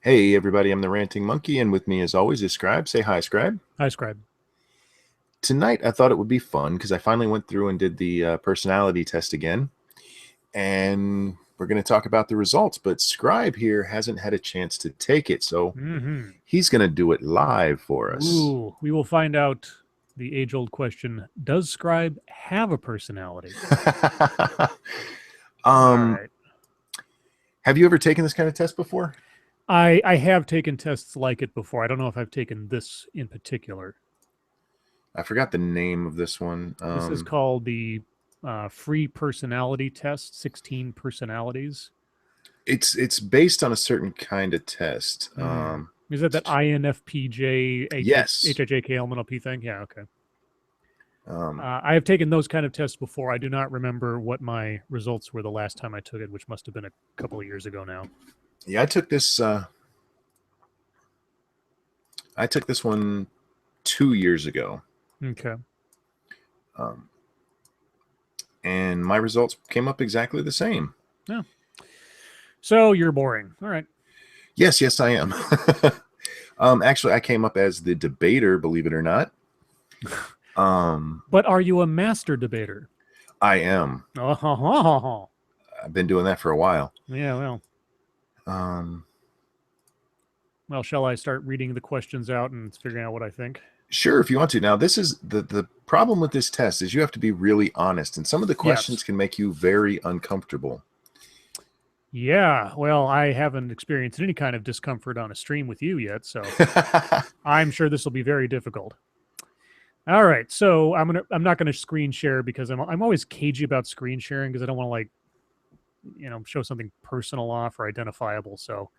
Hey, everybody, I'm the Ranting Monkey, and with me, as always, is Scribe. Say hi, Scribe. Hi, Scribe. Tonight, I thought it would be fun because I finally went through and did the personality test again, and we're going to talk about the results. But Scribe here hasn't had a chance to take it, so he's going to do it live for us. Ooh, we will find out the age-old question: does Scribe have a personality? All um, right. have you ever taken this kind of test before? I have taken tests like it before. I don't know if I've taken this in particular. I forgot the name of this one. This is called the free personality test. 16 personalities. It's based on a certain kind of test. Is that INFPJ Yes. HHAK elemental P thing? Yeah. Okay. Um, I have taken those kind of tests before. I do not remember what my results were the last time I took it, which must have been a couple of years ago now. yeah, I took this. I took this one 2 years ago, Okay. um, and my results came up exactly the same. Yeah. So you're boring. All right. Yes, I am. Actually, I came up as the debater, believe it or not. But are you a master debater? I am. Oh, I've been doing that for a while. yeah. Well, shall I start reading the questions out and figuring out what I think? Sure, if you want to. Now, this is the problem with this test is you have to be really honest, and some of the questions Yes. can make you very uncomfortable. Yeah. Well, I haven't experienced any kind of discomfort on a stream with you yet, so I'm sure this will be very difficult. All right. So I'm not gonna screen share because I'm always cagey about screen sharing because I don't want to show something personal off or identifiable. So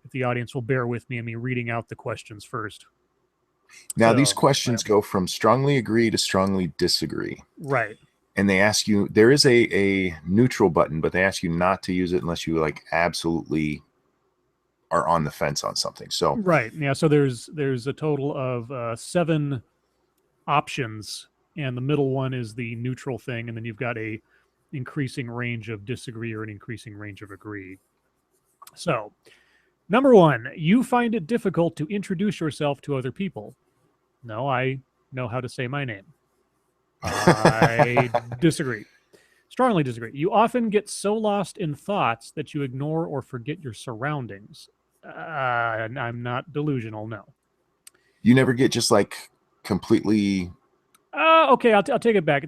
if the audience will bear with me and me reading out the questions first. Now, these So questions go from strongly agree to strongly disagree. right. And they ask you, there is a neutral button, but they ask you not to use it unless you like absolutely are on the fence on something. So Right. Yeah. So there's a total of 7 options, and the middle one is the neutral thing, and then you've got a increasing range of disagree or an increasing range of agree. So number 1, you find it difficult to introduce yourself to other people. No, I know how to say my name. I disagree. Strongly disagree. You often get so lost in thoughts that you ignore or forget your surroundings. I'm not delusional, no. you never get just like completely. Okay, I'll take it back.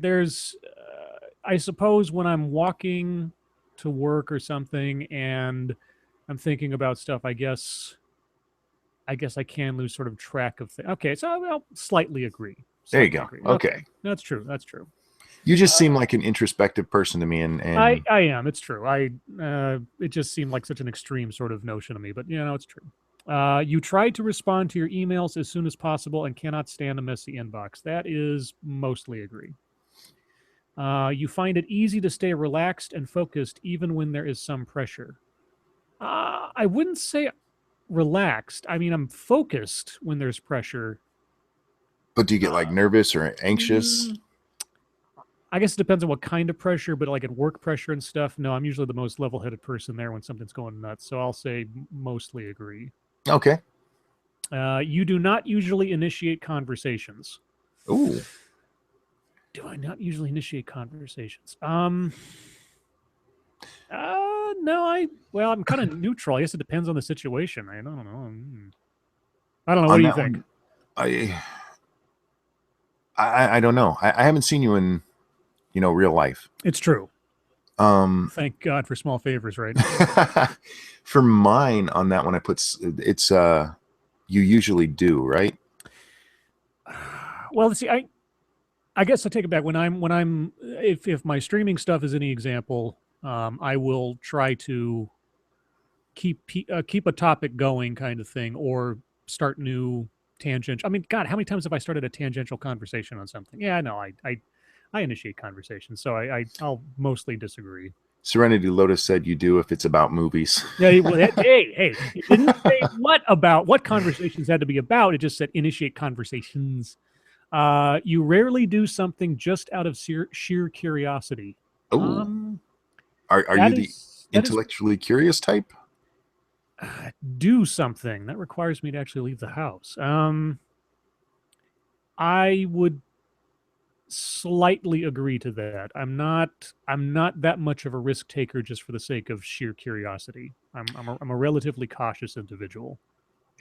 I suppose when I'm walking to work or something and I'm thinking about stuff, I guess I can lose sort of track of things. Okay, so I'll slightly agree. There you Slightly go. agree. Okay, Okay. that's true. That's true. You just seem Uh, like an introspective person to me. I am. It's true. It just seemed like such an extreme sort of notion to me, but it's true. You try to respond to your emails as soon as possible and cannot stand a messy inbox. That is mostly agree. You find it easy to stay relaxed and focused even when there is some pressure. I wouldn't say relaxed. I mean, I'm focused when there's pressure. but do you get like Uh, nervous or anxious? mm, I guess it depends on what kind of pressure, but like at work pressure and stuff, no, I'm usually the most level headed person there when something's going nuts. So I'll say mostly agree. Okay. You do not usually initiate conversations. Ooh. Do I not usually initiate conversations? No, I'm kind of neutral. I guess it depends on the situation. I don't know. I don't know. What On do you that think? one, I I don't know. I haven't seen you in real life. It's true. Um, Thank God for small favors, right? for mine on that one, I put it's you usually do, right? Well, see, I guess I take it back. If my streaming stuff is any example, I will try to keep a topic going, kind of thing, or start new tangential. I mean, God, how many times have I started a tangential conversation on something? Yeah, no, I initiate conversations, so I'll mostly disagree. Serenity Lotus said you do if it's about movies. Yeah, well, hey, it didn't say what conversations had to be about. It just said initiate conversations. You rarely do something just out of sheer curiosity. Oh, Um, are you that the is intellectually curious type? Do something that requires me to actually leave the house. I would slightly agree to that. I'm not that much of a risk taker just for the sake of sheer curiosity. I'm a relatively cautious individual.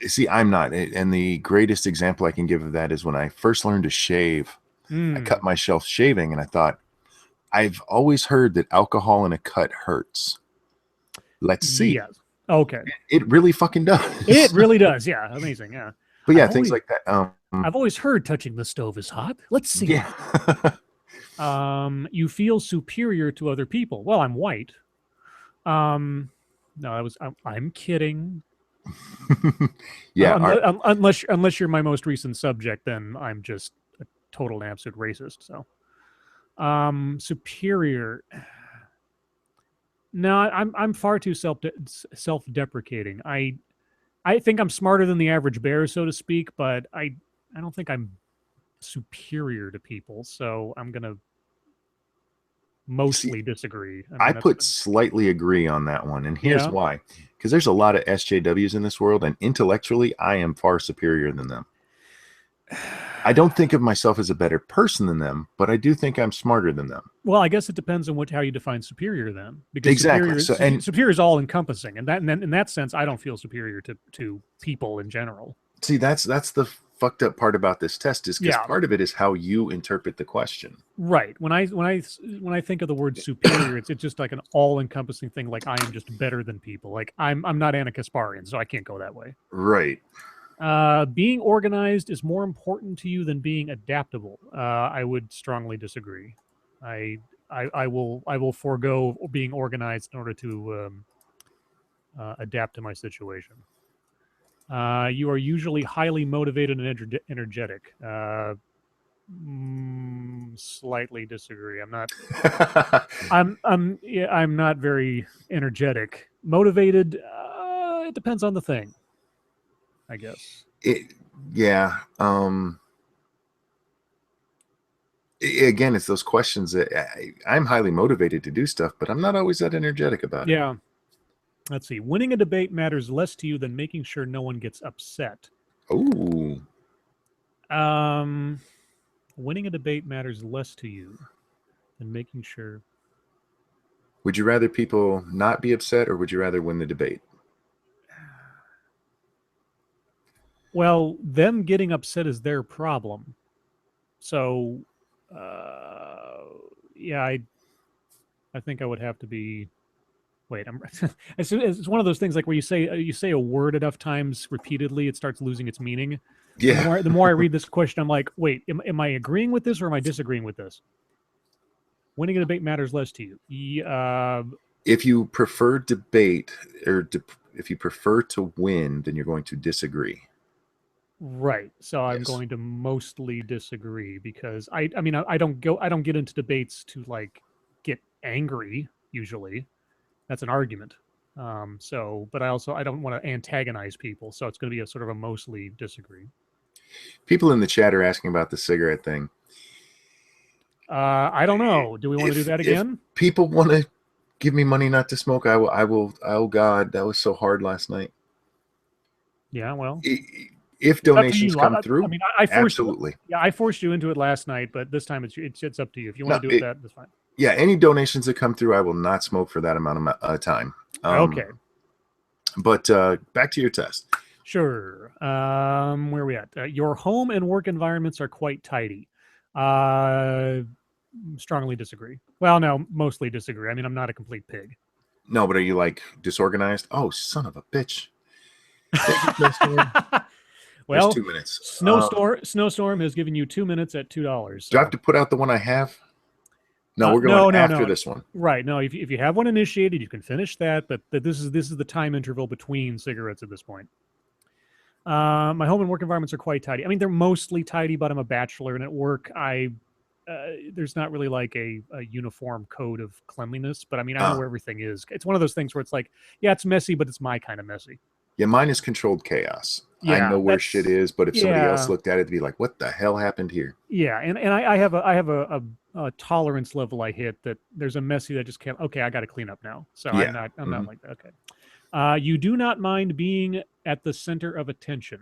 See, I'm not. And the greatest example I can give of that is when I first learned to shave. I cut Mm, myself shaving, and I thought, I've always heard that alcohol in a cut hurts. Let's see. yes. Okay. It really fucking It does. really does. Yeah. Amazing. Yeah. But yeah, I've things always like that. I've always heard touching the stove is hot. Let's see. Yeah. You feel superior to other people. Well, I'm white. Um, no, I'm kidding. Yeah. Unless you're my most recent subject, then I'm just a total and absolute racist. So, superior. No, I'm far too self deprecating. I think I'm smarter than the average bear, so to speak, but I don't think I'm superior to people. So I'm gonna See, mostly disagree. I I mean, that's put slightly agree on that one. And here's yeah. why. Because there's a lot of SJWs in this world, and intellectually, I am far superior than them. I don't think of myself as a better person than them, but I do think I'm smarter than them. Well, I guess it depends on how you define superior then, because Exactly. So, and superior is all encompassing, and that in that sense, I don't feel superior to people in general. see, that's the fucked up part about this test is because Yeah, part of it is how you interpret the question. right. When I think of the word superior, it's just like an all encompassing thing. Like I am just better than people. Like I'm not Anna Kasparian, so I can't go that way. Right. Being organized is more important to you than being adaptable. I would strongly disagree. I I will forego being organized in order to adapt to my situation. You are usually highly motivated and energetic. Slightly disagree. I'm not. Yeah, I'm not very energetic. Motivated. It depends on the thing, I guess. it, yeah. Again, it's those questions that I'm highly motivated to do stuff, but I'm not always that energetic about it. Yeah. Let's see. Winning a debate matters less to you than making sure no one gets upset. Oh, Um, winning a debate matters less to you than making sure. would you rather people not be upset, or would you rather win the debate? Well, them getting upset is their problem. So, yeah, I think I would have to be. Wait, I'm. It's one of those things like where you say a word enough times repeatedly, it starts losing its meaning. Yeah. The more I read this question, I'm like, wait, am I agreeing with this or am I disagreeing with this? Winning a debate matters less to you. If you prefer debate, or if you prefer to win, then you're going to disagree. Right. So I'm Yes. going to mostly disagree because I mean I don't get into debates to like get angry usually. That's an argument. So but I don't want to antagonize people. So it's going to be a sort of a mostly disagree. People in the chat are asking about the cigarette thing. I don't know. Do we want to do that If again? people want to give me money not to smoke, I will. I will. Oh God, that was so hard last night. Yeah, well, If it's up to donations you. come I through, mean, I forced absolutely. yeah, I forced you into it last night, but this time it's up to you. If you want No, to do it that's fine. yeah, any donations that come through, I will not smoke for that amount of time. Okay. But back to your test. Sure. Where are we at? Your home and work environments are quite tidy. Uh, strongly disagree. Well, no, mostly disagree. I mean, I'm not a complete pig. No, but are you like disorganized? Oh, son of a bitch. Thank you, Snowstorm. There's Well, 2 minutes. snowstorm has given you 2 minutes at $2. Do I have So to put out the one I have? No, we're going no, no, after no. this one. Right. No, if you have one initiated, you can finish that. But this is the time interval between cigarettes at this point. My home and work environments are quite tidy. I mean, they're mostly tidy, but I'm a bachelor, and at work, there's not really like a uniform code of cleanliness. But I mean, I know Uh, where everything is. It's one of those things where it's like, yeah, it's messy, but it's my kind of messy. yeah, mine is controlled chaos. I Yeah, know where shit is, but if somebody else yeah, looked at it, they'd be like, "What the hell happened here?" yeah, and I have a tolerance level I hit that there's a messy that just can't. Okay, I got to clean up now. So Yeah. I'm not Mhm. like that. Okay. You do not mind being at the center of attention.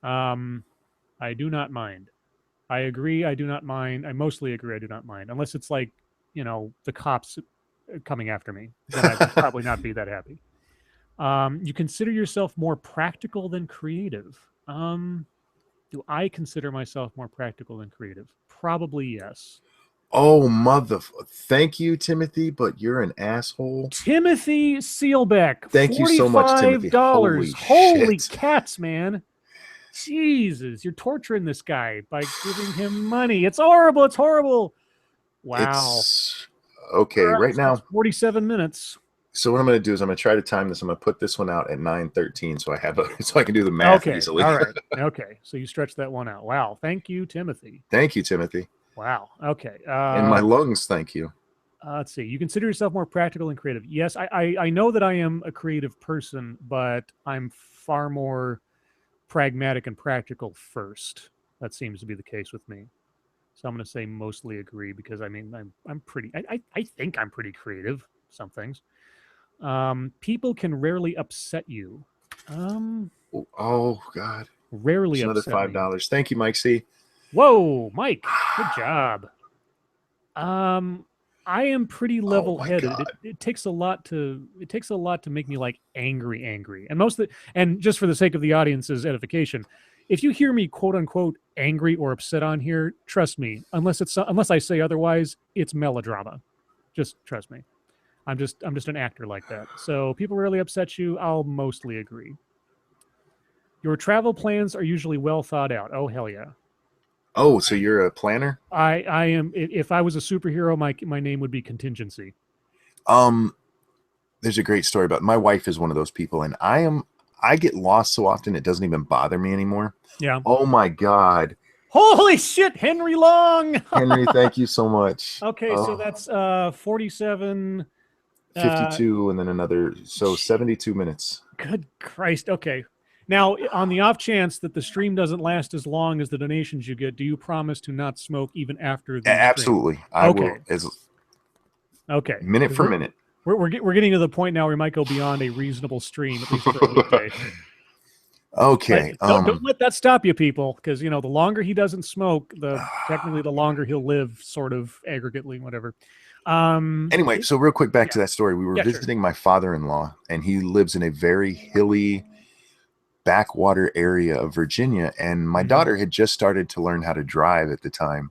Um, I do not mind. I agree. I do not mind. I mostly agree. I do not mind, unless it's like, the cops coming after me. Then I would probably not be that happy. You consider yourself more practical than creative. Do I consider myself more practical than creative? Probably yes. Oh, thank you, Timothy, but you're an asshole. Timothy Sealbeck, Thank you so much, Timothy. $45. Holy Holy shit. cats, man. Jesus, you're torturing this guy by giving him money. It's horrible. It's horrible. Wow. It's All okay right, right so that's now. 47 minutes. So what I'm going to do is I'm going to try to time this. I'm going to put this one out at 9:13, so I have so I can do the math Okay. easily. All right. Okay. So you stretched that one out. Wow. Thank you, Timothy. Thank you, Timothy. Wow. Okay. In my lungs, thank you. Let's see. You consider yourself more practical and creative. Yes, I know that I am a creative person, but I'm far more pragmatic and practical first. That seems to be the case with me. So I'm going to say mostly agree because I mean I'm pretty. I think I'm pretty creative. Some things. People can rarely upset you. Oh God. Rarely There's another upset me. $5. Thank you, Mike C. Whoa, Mike, good job. I am pretty Oh my level-headed. God. It takes a lot to make me like angry. And and just for the sake of the audience's edification, if you hear me quote unquote angry or upset on here, trust me, unless I say otherwise, it's melodrama. Just trust me. I'm just an actor like that. So people rarely upset you. I'll mostly agree. Your travel plans are usually well thought out. Oh hell yeah. Oh, so you're a planner? I am. If I was a superhero, my name would be Contingency. Um, there's a great story about my wife is one of those people, and I get lost so often it doesn't even bother me anymore. Yeah. Oh my God. Holy shit, Henry Long. Henry, thank you so much. Okay, so that's 47. 52 and then another, so 72 minutes. Good Christ. Okay. Now, on the off chance that the stream doesn't last as long as the donations you get, do you promise to not smoke even after the stream? Absolutely. I Okay. will, as Okay. minute for minute. We're getting to the point now where we might go beyond a reasonable stream, at least for a weekday. Okay. But don't let that stop you, people, because the longer he doesn't smoke, technically the longer he'll live, sort of aggregately, whatever. Anyway, so real quick back to that story. We were visiting my father-in-law, and he lives in a very hilly backwater area of Virginia, and my daughter had just started to learn how to drive at the time,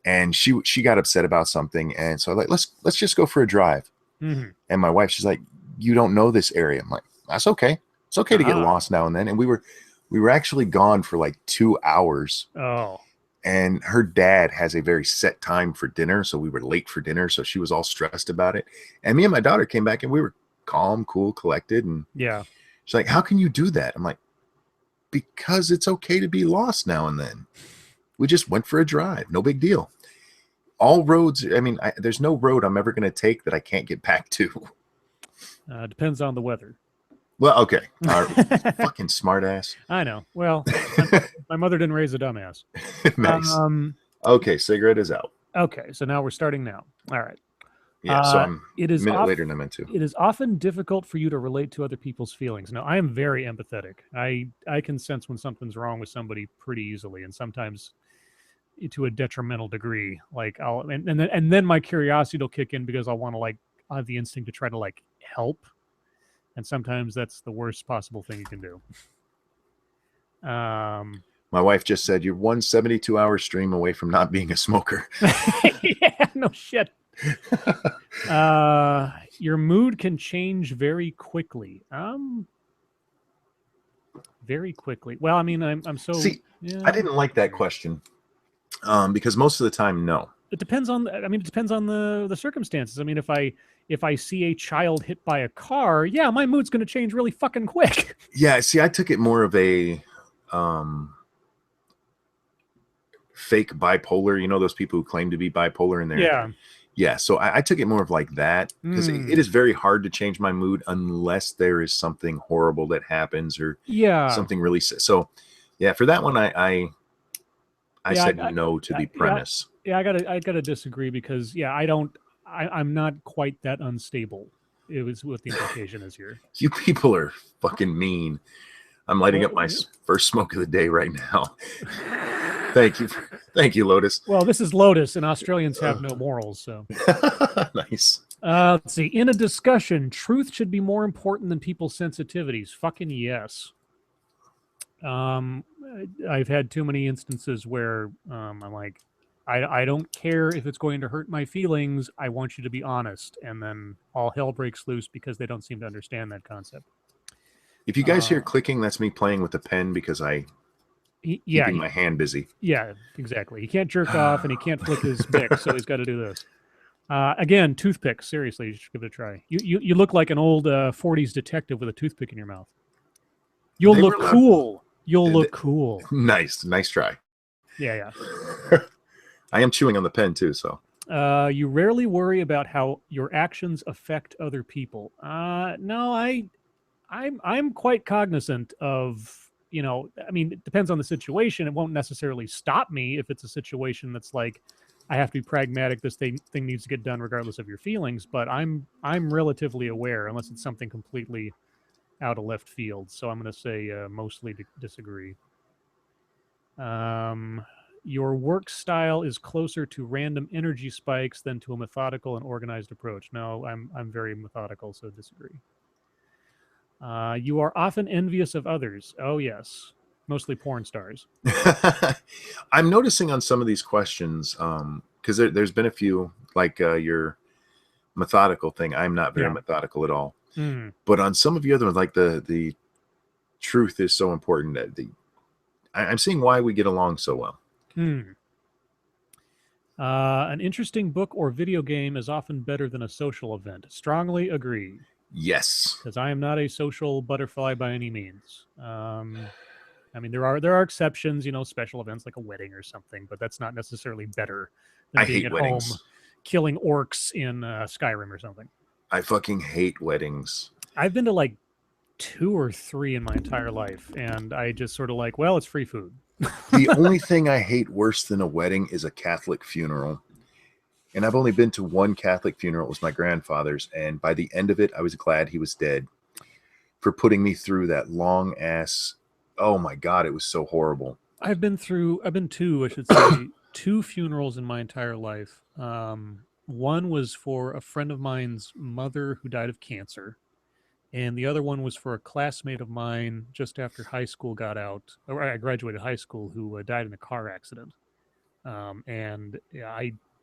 and she got upset about something, and so I'm like, let's just go for a drive. And my wife, she's like, you don't know this area. I'm like, that's okay. It's okay to get lost now and then. And we were actually gone for like 2 hours. Oh. And her dad has a very set time for dinner, so we were late for dinner, so she was all stressed about it. And me and my daughter came back, and we were calm, cool, collected, and she's like, how can you do that? I'm like, because it's okay to be lost now and then. We just went for a drive. No big deal. All roads, I mean, there's no road I'm ever going to take that I can't get back to. Depends on the weather. Well, okay. Fucking smartass. I know. Well, my mother didn't raise a dumbass. Nice. Okay, cigarette is out. Okay, so now we're starting now. All right. Yeah, so I'm a minute later than I meant to. It is often difficult for you to relate to other people's feelings. Now, I am very empathetic. I can sense when something's wrong with somebody pretty easily, and sometimes to a detrimental degree. Like and then my curiosity will kick in because I'll want to I have the instinct to try to help, and sometimes that's the worst possible thing you can do. My wife just said you're 172-hour stream away from not being a smoker. Yeah, no shit. Your mood can change very quickly. Very quickly. Well, I mean, I'm so. See, I didn't like that question. Because most of the time, no. It depends on. It depends on the circumstances. I mean, if I see a child hit by a car, yeah, my mood's going to change really fucking quick. Yeah, see, I took it more of a fake bipolar. You know, those people who claim to be bipolar in there. Yeah. So I took it more of like that because it is very hard to change my mood unless there is something horrible that happens or something really. So, yeah, for that one, I said no to the premise. Yeah, I gotta disagree because I'm not quite that unstable. It was what the implication is here. You people are fucking mean. I'm lighting up my first smoke of the day right now. Thank you. Thank you, Lotus. Well, this is Lotus, and Australians have no morals, so. Nice. Let's see. In a discussion, truth should be more important than people's sensitivities. Fucking yes. I've had too many instances where I'm like, I don't care if it's going to hurt my feelings. I want you to be honest. And then all hell breaks loose because they don't seem to understand that concept. If you guys hear clicking, that's me playing with the pen because keeping my hand busy. Yeah, exactly. He can't jerk off and he can't flick his bic, so he's got to do this. Again, toothpick. Seriously, you should give it a try. You look like an old 40s detective with a toothpick in your mouth. You'll look cool. You'll look cool. Nice try. Yeah. I am chewing on the pen too, so. You rarely worry about how your actions affect other people. No, I'm quite cognizant of, I mean, it depends on the situation. It won't necessarily stop me if it's a situation that's like, I have to be pragmatic. This thing needs to get done regardless of your feelings. But I'm relatively aware, unless it's something completely out of left field. So I'm going to say mostly disagree. Your work style is closer to random energy spikes than to a methodical and organized approach. No, I'm very methodical, so disagree. You are often envious of others. Oh, yes. Mostly porn stars. I'm noticing on some of these questions, because there's been a few, like your methodical thing. I'm not very methodical at all. But on some of the other ones, like the truth is so important that I'm seeing why we get along so well. An interesting book or video game is often better than a social event. Strongly agree. Yes. Because I am not a social butterfly by any means. I mean, there are exceptions, special events like a wedding or something, but that's not necessarily better than being at home killing orcs in Skyrim or something. I fucking hate weddings. I've been to like 2 or 3 in my entire life, and I just sort of like, well, it's free food. The only thing I hate worse than a wedding is a Catholic funeral. And I've only been to one Catholic funeral. It was my grandfather's. And by the end of it, I was glad he was dead for putting me through that long ass. Oh my God, it was so horrible. I've been to, I should say, 2 funerals in my entire life. One was for a friend of mine's mother who died of cancer. And the other one was for a classmate of mine just after high school got out, or I graduated high school, who died in a car accident. And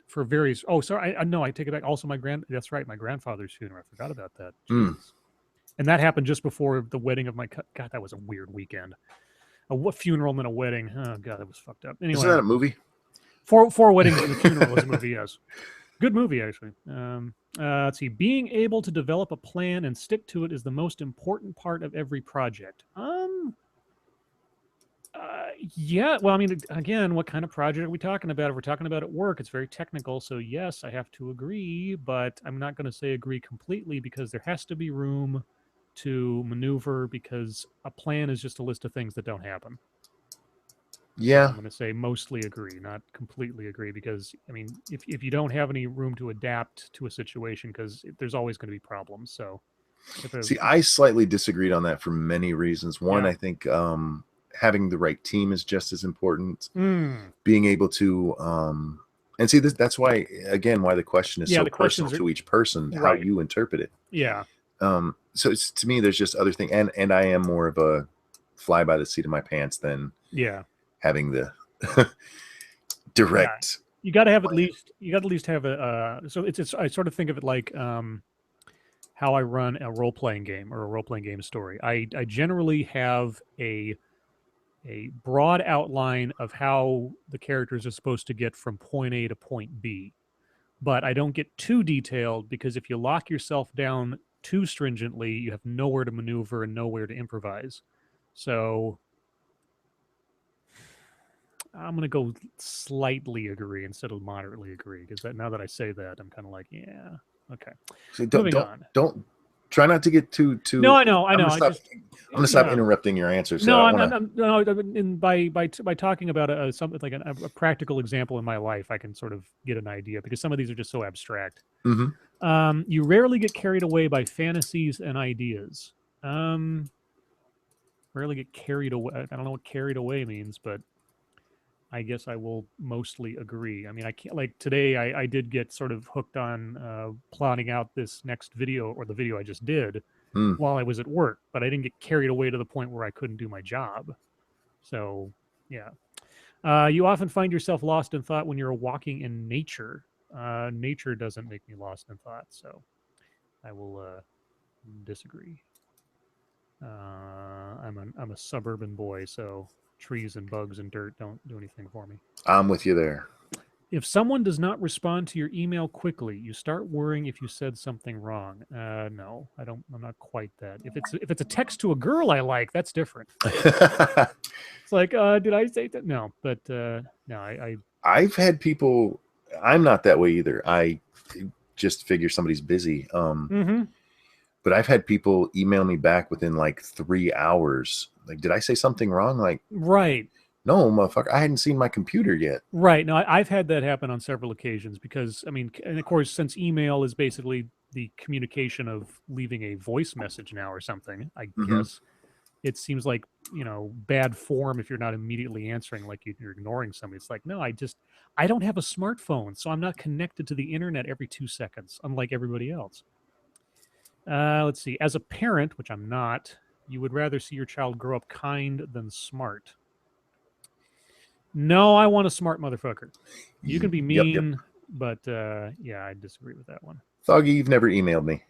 for various, I take it back. Also, that's right, my grandfather's funeral. I forgot about that. And that happened just before the wedding of my, God, that was a weird weekend. A funeral and then a wedding. Oh, God, that was fucked up. Anyway. Isn't that a movie? Four Weddings and a Funeral is a movie, yes. Good movie, actually. Let's see. Being able to develop a plan and stick to it is the most important part of every project. Yeah. Well, I mean, again, what kind of project are we talking about? If we're talking about at work, it's very technical. So yes, I have to agree, but I'm not going to say agree completely because there has to be room to maneuver because a plan is just a list of things that don't happen. Yeah. I'm going to say mostly agree, not completely agree, because, I mean, if you don't have any room to adapt to a situation, because there's always going to be problems. So, I slightly disagreed on that for many reasons. One, I think having the right team is just as important. Being able to, and see, that's why, again, why the question is so personal to each person, how you interpret it. Yeah. So it's, to me, there's just other things, and I am more of a fly by the seat of my pants than having the direct. Yeah. You got to have at least have a. So it's I sort of think of it like how I run a role playing game or a role playing game story. I generally have a broad outline of how the characters are supposed to get from point A to point B, but I don't get too detailed because if you lock yourself down too stringently, you have nowhere to maneuver and nowhere to improvise. So I'm going to go slightly agree instead of moderately agree, because now that I say that, I'm kind of like, yeah, okay. So don't try not to get too. No, I know. I'm going to stop interrupting your answers. By talking about something like a practical example in my life, I can sort of get an idea because some of these are just so abstract. You rarely get carried away by fantasies and ideas. Um, Rarely get carried away. I don't know what carried away means, but I guess I will mostly agree. I mean, I can't like today. I did get sort of hooked on plotting out this next video or the video I just did Hmm. while I was at work, but I didn't get carried away to the point where I couldn't do my job. So yeah, you often find yourself lost in thought when you're walking in nature. Nature doesn't make me lost in thought, so I will disagree. I'm a suburban boy, so trees and bugs and dirt don't do anything for me. I'm with you there. If someone does not respond to your email quickly, you start worrying if you said something wrong. No, I don't. I'm not quite that. If it's a text to a girl I like, that's different. It's like, did I say that? No, but no, I I've had people. I'm not that way either. I just figure somebody's busy. mm-hmm. But I've had people email me back within like 3 hours. Like, did I say something wrong? Like, Right. no, motherfucker, I hadn't seen my computer yet. Right. No, I've had that happen on several occasions because, I mean, and of course, since email is basically the communication of leaving a voice message now or something, I Mm-hmm. guess it seems like, bad form if you're not immediately answering, like you're ignoring somebody. It's like, no, I don't have a smartphone, so I'm not connected to the internet every 2 seconds, unlike everybody else. Let's see. As a parent, which I'm not, you would rather see your child grow up kind than smart. No, I want a smart motherfucker. You can be Yep, yep. mean, but yeah, I disagree with that one. Thoggy, you've never emailed me.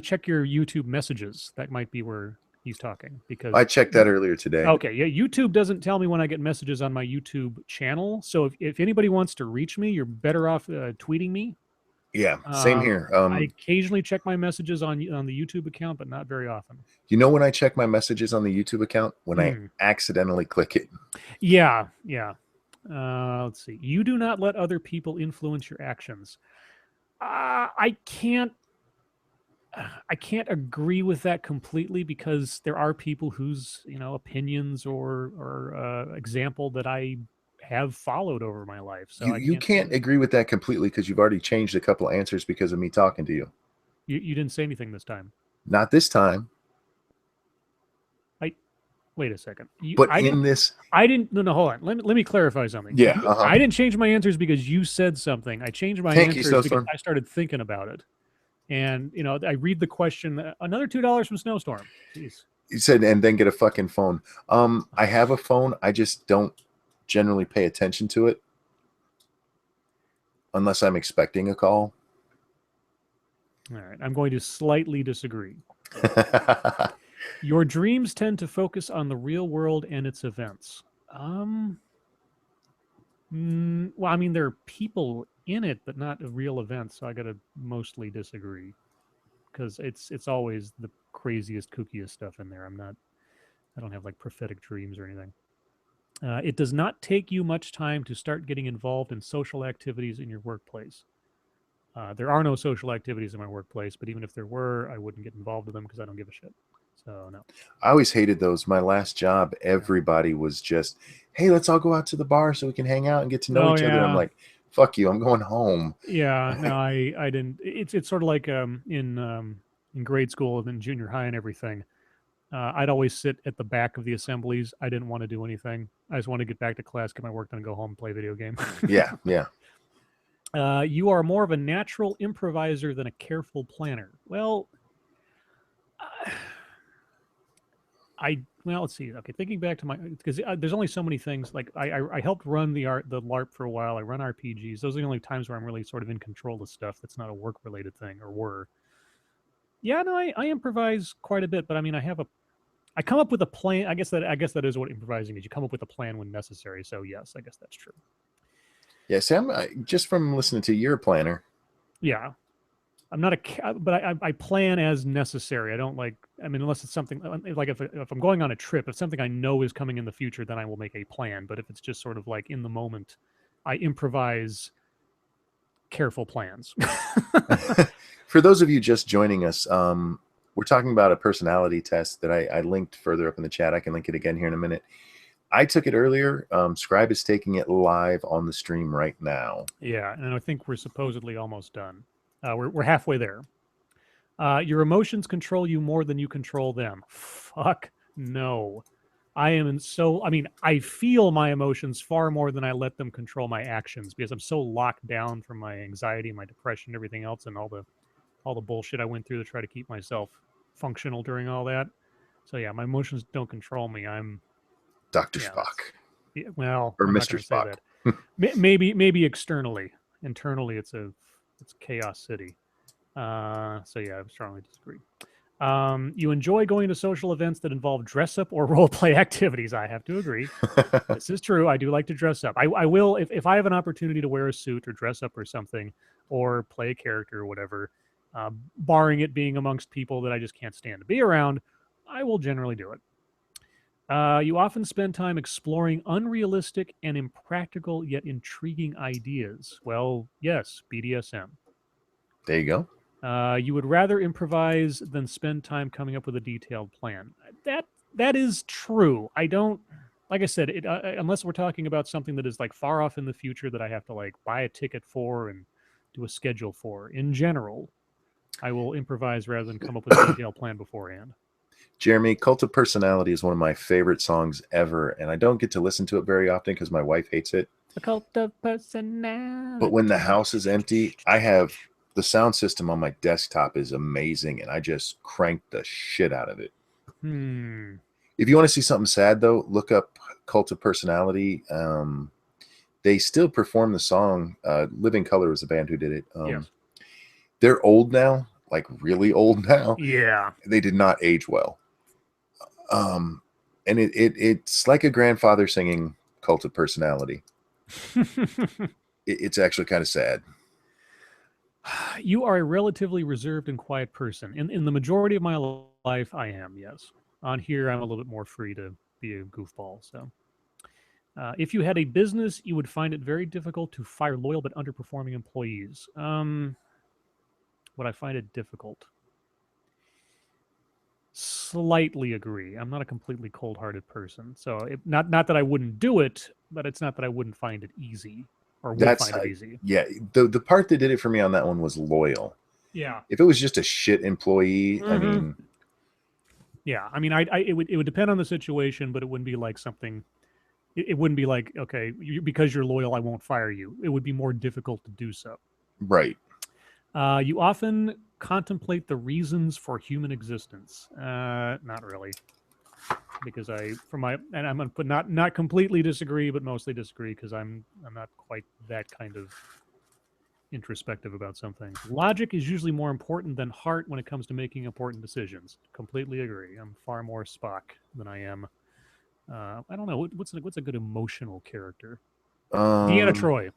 Check your YouTube messages. That might be where he's talking I because checked that earlier today. okay, yeah, YouTube doesn't tell me when I get messages on my YouTube channel. So if anybody wants to reach me, you're better off tweeting me. Yeah, same here. I occasionally check my messages on the YouTube account, but not very often. You know when I check my messages on the YouTube account? When I Hmm. accidentally click it. Yeah, yeah. Let's see. You do not let other people influence your actions. I can't. I can't agree with that completely because there are people whose opinions or example that I have followed over my life. So I You can't say can't that. agree with that completely because you've already changed a couple answers because of me talking to you. You didn't say anything this time. Not this time, I Wait a second. but in this, I didn't. No, no. Hold on. Let me clarify something. yeah. Uh-huh. I didn't change my answers because you said something. I changed my Thank you, answers because Snowstorm. I started thinking about it. And I read the question. Another $2 from Snowstorm. Jeez. You said, and then get a fucking phone. I have a phone. I just don't generally pay attention to it unless I'm expecting a call. All right. I'm going to slightly disagree. Your dreams tend to focus on the real world and its events. Well, I mean, there are people in it, but not a real event, so I got to mostly disagree because it's always the craziest, kookiest stuff in there. I don't have like prophetic dreams or anything. It does not take you much time to start getting involved in social activities in your workplace. There are no social activities in my workplace, but even if there were, I wouldn't get involved with them because I don't give a shit. So no. I always hated those. My last job, everybody was just, hey, let's all go out to the bar so we can hang out and get to know Oh each other. I'm yeah, like, fuck you, I'm going home. yeah. No, I didn't. It's sort of like in grade school and then junior high and everything. I'd always sit at the back of the assemblies. I didn't want to do anything. I just want to get back to class, get my work done, and go home and play a video game. Yeah, yeah. You are more of a natural improviser than a careful planner. Well, uh, well, let's see. Okay, thinking back to my because there's only so many things. Like I helped run the LARP for a while. I run RPGs. Those are the only times where I'm really sort of in control of stuff that's not a work related thing or were. Yeah, no, I improvise quite a bit, but I mean, I come up with a plan. I guess that is what improvising is. You come up with a plan when necessary. So yes, I guess that's true. Yeah, Sam, just from listening to your planner. Yeah, I'm not but I plan as necessary. I don't like. I mean, unless it's something like if I'm going on a trip, if something I know is coming in the future, then I will make a plan. But if it's just sort of like in the moment, I improvise careful plans. For those of you just joining us, we're talking about a personality test that I linked further up in the chat. I can link it again here in a minute. I took it earlier. Scribe is taking it live on the stream right now. Yeah, and I think we're supposedly almost done. We're halfway there. Your emotions control you more than you control them. Fuck no. I mean, I feel my emotions far more than I let them control my actions because I'm so locked down from my anxiety, my depression, everything else, and all the bullshit I went through to try to keep myself functional during all that. So yeah, my emotions don't control me. Dr. Yeah, that's Spock yeah, well, or I'm not Mr. going to say Spock. that. Maybe externally, internally, it's chaos city. So yeah, I strongly disagree. You enjoy going to social events that involve dress up or role play activities. I have to agree. This is true. I do like to dress up. I will, if I have an opportunity to wear a suit or dress up or something or play a character or whatever, barring it being amongst people that I just can't stand to be around, I will generally do it. You often spend time exploring unrealistic and impractical yet intriguing ideas. Well, yes, BDSM. There you go. You would rather improvise than spend time coming up with a detailed plan. That that is true. I don't, like I said, unless we're talking about something that is like far off in the future that I have to like buy a ticket for and do a schedule for. In general, I will improvise rather than come up with a detailed plan beforehand. Jeremy, Cult of Personality is one of my favorite songs ever, and I don't get to listen to it very often because my wife hates it. The cult of But when the personality. house is empty, I have the sound system on my desktop is amazing, and I just crank the shit out of it. Hmm. If you want to see something sad, though, look up Cult of Personality. They still perform the song. Living Color was the band who did it. Yes. They're old now, like really old now. Yeah. They did not age well. Um, and it's like a grandfather singing Cult of Personality. It's actually kind of sad. You are a relatively reserved and quiet person. In the majority of my life, I am, yes. On here, I'm a little bit more free to be a goofball. So, if you had a business, you would find it very difficult to fire loyal but underperforming employees. Would I find it difficult? Slightly agree. I'm not a completely cold-hearted person, so not that I wouldn't do it, but it's not that I wouldn't find it easy or would That's find it easy. yeah. The part that did it for me on that one was loyal. Yeah. If it was just a shit employee, I Mm-hmm. mean, Yeah. I mean, it would depend on the situation, but it wouldn't be like something. It wouldn't be like, okay, because you're loyal, I won't fire you. It would be more difficult to do so. right. You often contemplate the reasons for human existence. Not really, because I'm gonna put not completely disagree, but mostly disagree because I'm not quite that kind of introspective about some things. Logic is usually more important than heart when it comes to making important decisions. Completely agree. I'm far more Spock than I am. I don't know what's a good emotional character. Deanna Um. Troy.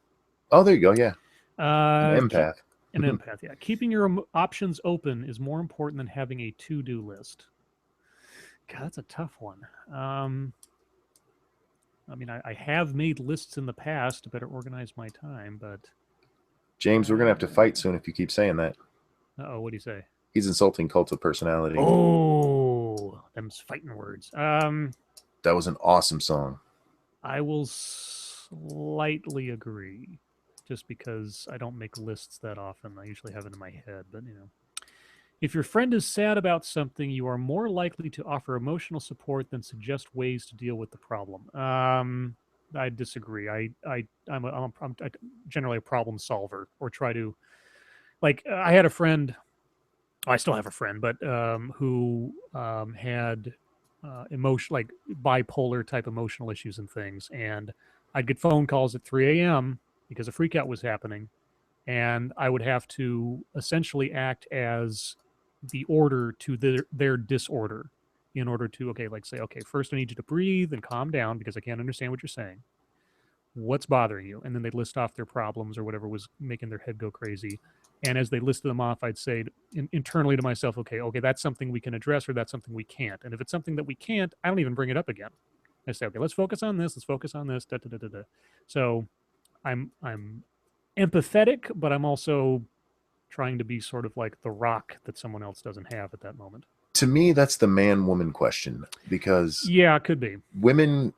Oh, there you go. Yeah, an Keep empath. an empath. Yeah, keeping your options open is more important than having a to-do list. God, that's a tough one. I mean, I have made lists in the past to better organize my time, but James, we're gonna have to fight soon if you keep saying that. oh, what do you say? He's insulting Cult of Personality. Oh, them's fighting words. That was an awesome song. I will slightly agree, just because I don't make lists that often. I usually have it in my head, but you know. If your friend is sad about something, you are more likely to offer emotional support than suggest ways to deal with the problem. I disagree. I'm generally a problem solver, or try to like. I had a friend. I still have a friend, but who had emotion like bipolar type emotional issues and things, and I'd get phone calls at 3 a.m. because a freak out was happening, and I would have to essentially act as the order to their disorder in order to, okay, like say, okay, first I need you to breathe and calm down because I can't understand what you're saying. What's bothering you? And then they'd list off their problems or whatever was making their head go crazy. And as they listed them off, I'd say internally to myself, okay, that's something we can address or that's something we can't. And if it's something that we can't, I don't even bring it up again. I say, okay, let's focus on this. Let's focus on this. Da, da, da, da, da. So I'm empathetic, but I'm also trying to be sort of like the rock that someone else doesn't have at that moment. To me, that's the man-woman question because Yeah, it could be. women.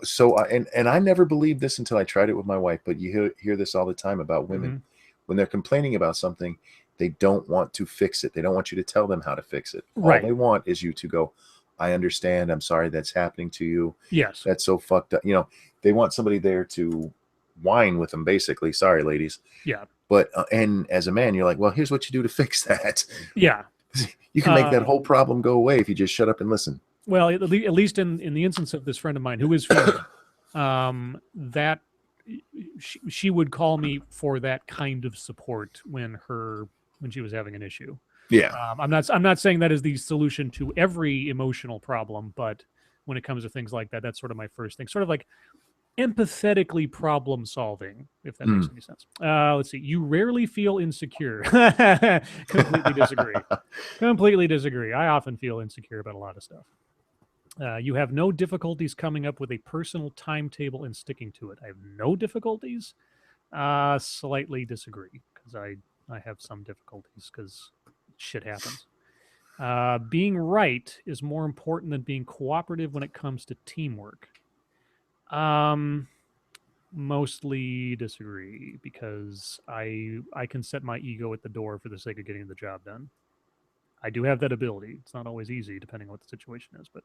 So and I never believed this until I tried it with my wife. But you hear this all the time about women. Mm-hmm. when they're complaining about something, they don't want to fix it. They don't want you to tell them how to fix it. All Right. they want is you to go, I understand. I'm sorry that's happening to you. Yes. That's so fucked up. They want somebody there to whine with them, basically. Sorry, ladies. Yeah. But, and as a man, you're like, well, here's what you do to fix that. Yeah. You can make that whole problem go away if you just shut up and listen. Well, at least in the instance of this friend of mine who is female, that she would call me for that kind of support when she was having an issue. Yeah. I'm not saying that is the solution to every emotional problem, but when it comes to things like that, that's sort of my first thing. Sort of like empathetically problem solving, if that makes any sense. Let's see. You rarely feel insecure. Completely disagree. Completely disagree. I often feel insecure about a lot of stuff. You have no difficulties coming up with a personal timetable and sticking to it. I have no difficulties. Slightly disagree because I have some difficulties because shit happens. Being right is more important than being cooperative when it comes to teamwork. Mostly disagree because I can set my ego at the door for the sake of getting the job done. I do have that ability. It's not always easy depending on what the situation is, but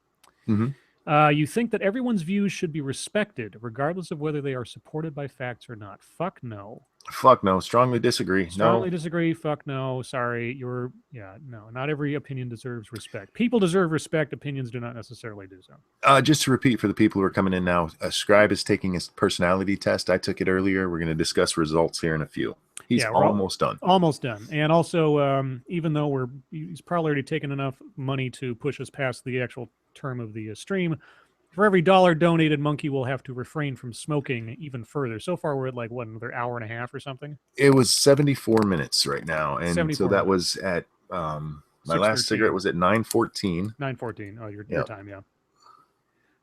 you think that everyone's views should be respected, regardless of whether they are supported by facts or not. Fuck no. Fuck no. Strongly disagree. Strongly disagree. Fuck no. Sorry. No. Not every opinion deserves respect. People deserve respect. Opinions do not necessarily do so. Just to repeat for the people who are coming in now, Scribe is taking his personality test. I took it earlier. We're going to discuss results here in a few. He's almost done. Almost done. And also, even though he's probably already taken enough money to push us past the actual term of the stream, for every $1 donated, Monkey will have to refrain from smoking even further. So far, we're at like, what, another hour and a half or something? It was 74 minutes right now. And so that was at, my last cigarette was at 9:14. 9:14. Oh, your time, yeah.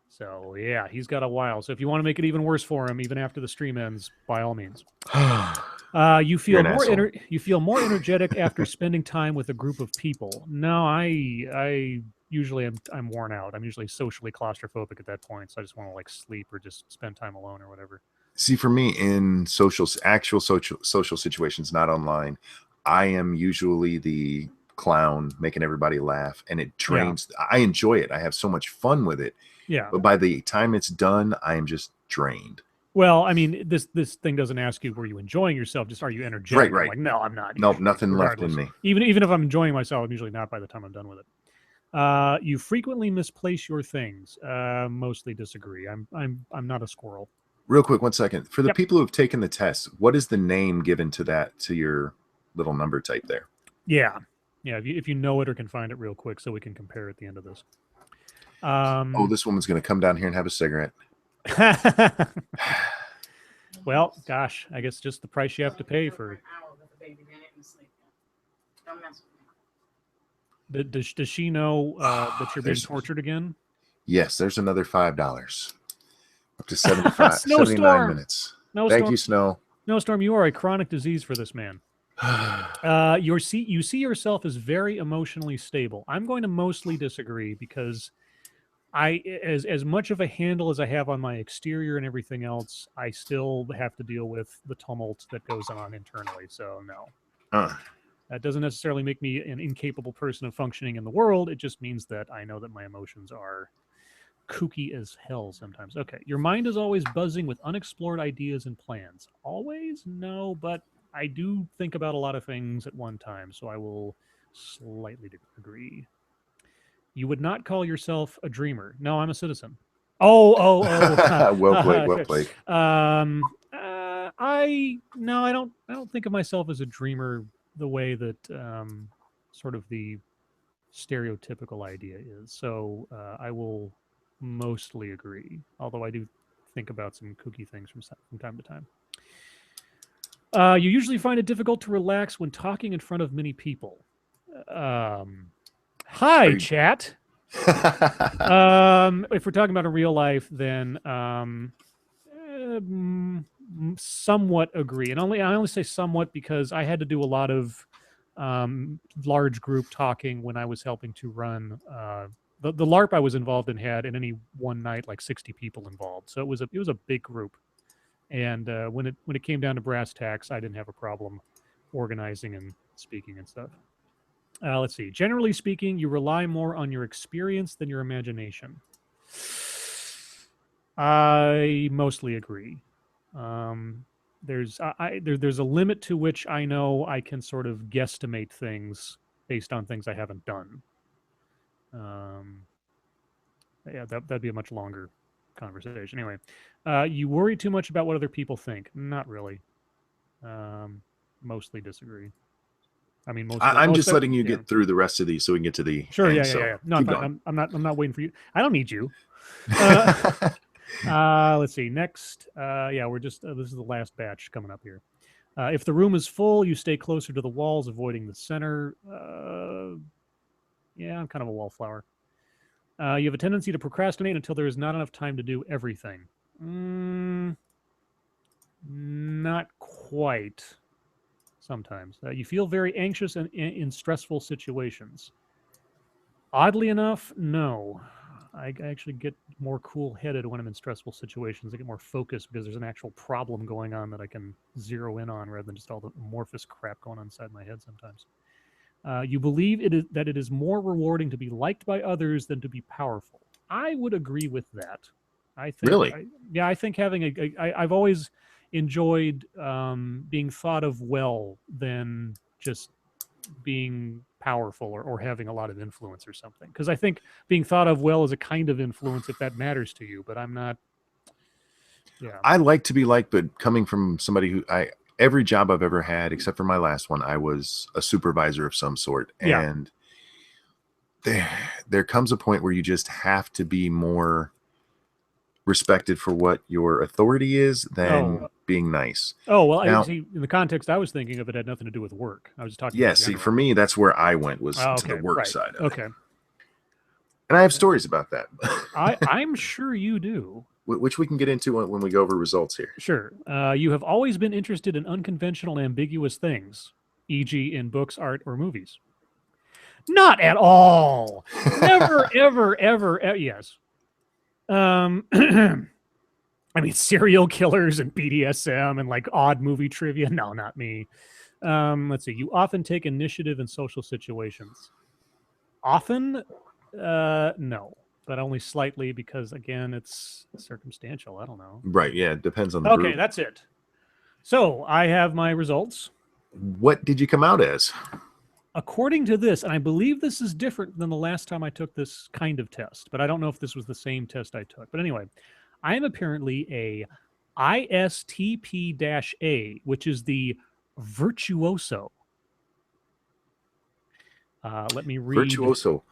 So, yeah, he's got a while. So if you want to make it even worse for him, even after the stream ends, by all means. You feel more energetic after spending time with a group of people. No, I usually I'm worn out. I'm usually socially claustrophobic at that point, so I just want to like sleep or just spend time alone or whatever. See, for me, in actual social situations, not online, I am usually the clown making everybody laugh, and it drains. Yeah. I enjoy it. I have so much fun with it. Yeah. But by the time it's done, I am just drained. Well, I mean, this thing doesn't ask you were you enjoying yourself, just are you energetic? Right. I'm like, no, I'm not. Nope, nothing regardless. Left in me. Even if I'm enjoying myself, I'm usually not by the time I'm done with it. You frequently misplace your things. Mostly disagree. I'm not a squirrel. Real quick, 1 second. For the people who have taken the test, what is the name given to your little number type there? Yeah. If you know it or can find it real quick, so we can compare at the end of this. This woman's going to come down here and have a cigarette. Well, gosh, I guess just the price you have to pay for. Does she know that you're being tortured again? Yes, there's another $5. Up to 79 minutes. Thank you, Snow. Snowstorm, you are a chronic disease for this man. You see yourself as very emotionally stable. I'm going to mostly disagree because as much of a handle as I have on my exterior and everything else, I still have to deal with the tumult that goes on internally. So no. That doesn't necessarily make me an incapable person of functioning in the world. It just means that I know that my emotions are kooky as hell sometimes. Okay. Your mind is always buzzing with unexplored ideas and plans. Always? No, but I do think about a lot of things at one time, so I will slightly agree. You would not call yourself a dreamer. No, I'm a citizen. Oh. Well played. I don't think of myself as a dreamer the way that sort of the stereotypical idea is. So I will mostly agree, although I do think about some kooky things from time to time. You usually find it difficult to relax when talking in front of many people. Hi, chat. If we're talking about in real life, then somewhat agree. And I only say somewhat because I had to do a lot of large group talking when I was helping to run the LARP I was involved in had in any one night like 60 people involved. So it was a big group. And when it came down to brass tacks, I didn't have a problem organizing and speaking and stuff. Let's see. Generally speaking, you rely more on your experience than your imagination. I mostly agree. Um, there's a limit to which I know I can sort of guesstimate things based on things I haven't done. Um, yeah, that'd be a much longer conversation. Anyway, you worry too much about what other people think. Not really. Um, Mostly disagree. I mean, I'm just letting you yeah. get through the rest of these so we can get to the Sure, end. yeah, yeah, So yeah. No, I'm keep fine. going. I'm not waiting for you. I don't need you. Uh, let's see. Next, yeah, we're just this is the last batch coming up here. If the room is full, you stay closer to the walls, avoiding the center. Yeah, I'm kind of a wallflower. You have a tendency to procrastinate until there is not enough time to do everything. Mm, Not quite. Sometimes you feel very anxious in stressful situations. Oddly enough, no. I actually get more cool-headed when I'm in stressful situations. I get more focused because there's an actual problem going on that I can zero in on rather than just all the amorphous crap going on inside my head sometimes. You believe that it is more rewarding to be liked by others than to be powerful. I would agree with that. I think, Really? yeah, I think I've always enjoyed being thought of well than just being powerful or having a lot of influence or something. Because I think being thought of well is a kind of influence if that matters to you, but I'm not. Yeah. I like to be liked, but coming from somebody who every job I've ever had, except for my last one, I was a supervisor of some sort. Yeah. And there, there comes a point where you just have to be more respected for what your authority is than Oh. being nice. Oh well. I Now, see. In the context I was thinking of, it had nothing to do with work. I was just talking yeah, in see, for general. me, that's where I went, was Oh, to the okay. work Right. side of it. Okay. And I have stories about that, I'm sure you do. which we can get into when we go over results here. Sure. You have always been interested in unconventional, ambiguous things, e.g., in books, art, or movies. Not at all. Never, ever, ever. Yes. I mean, serial killers and BDSM and like odd movie trivia. No, not me. Let's see. You often take initiative in social situations. Often, no, but only slightly because again, it's circumstantial. I don't know. Right, yeah, it depends on the Okay, group. that's it. So I have my results. What did you come out as? According to this, and I believe this is different than the last time I took this kind of test, but I don't know if this was the same test I took. But anyway, I am apparently a ISTP-A, which is the virtuoso. Let me read. Virtuoso.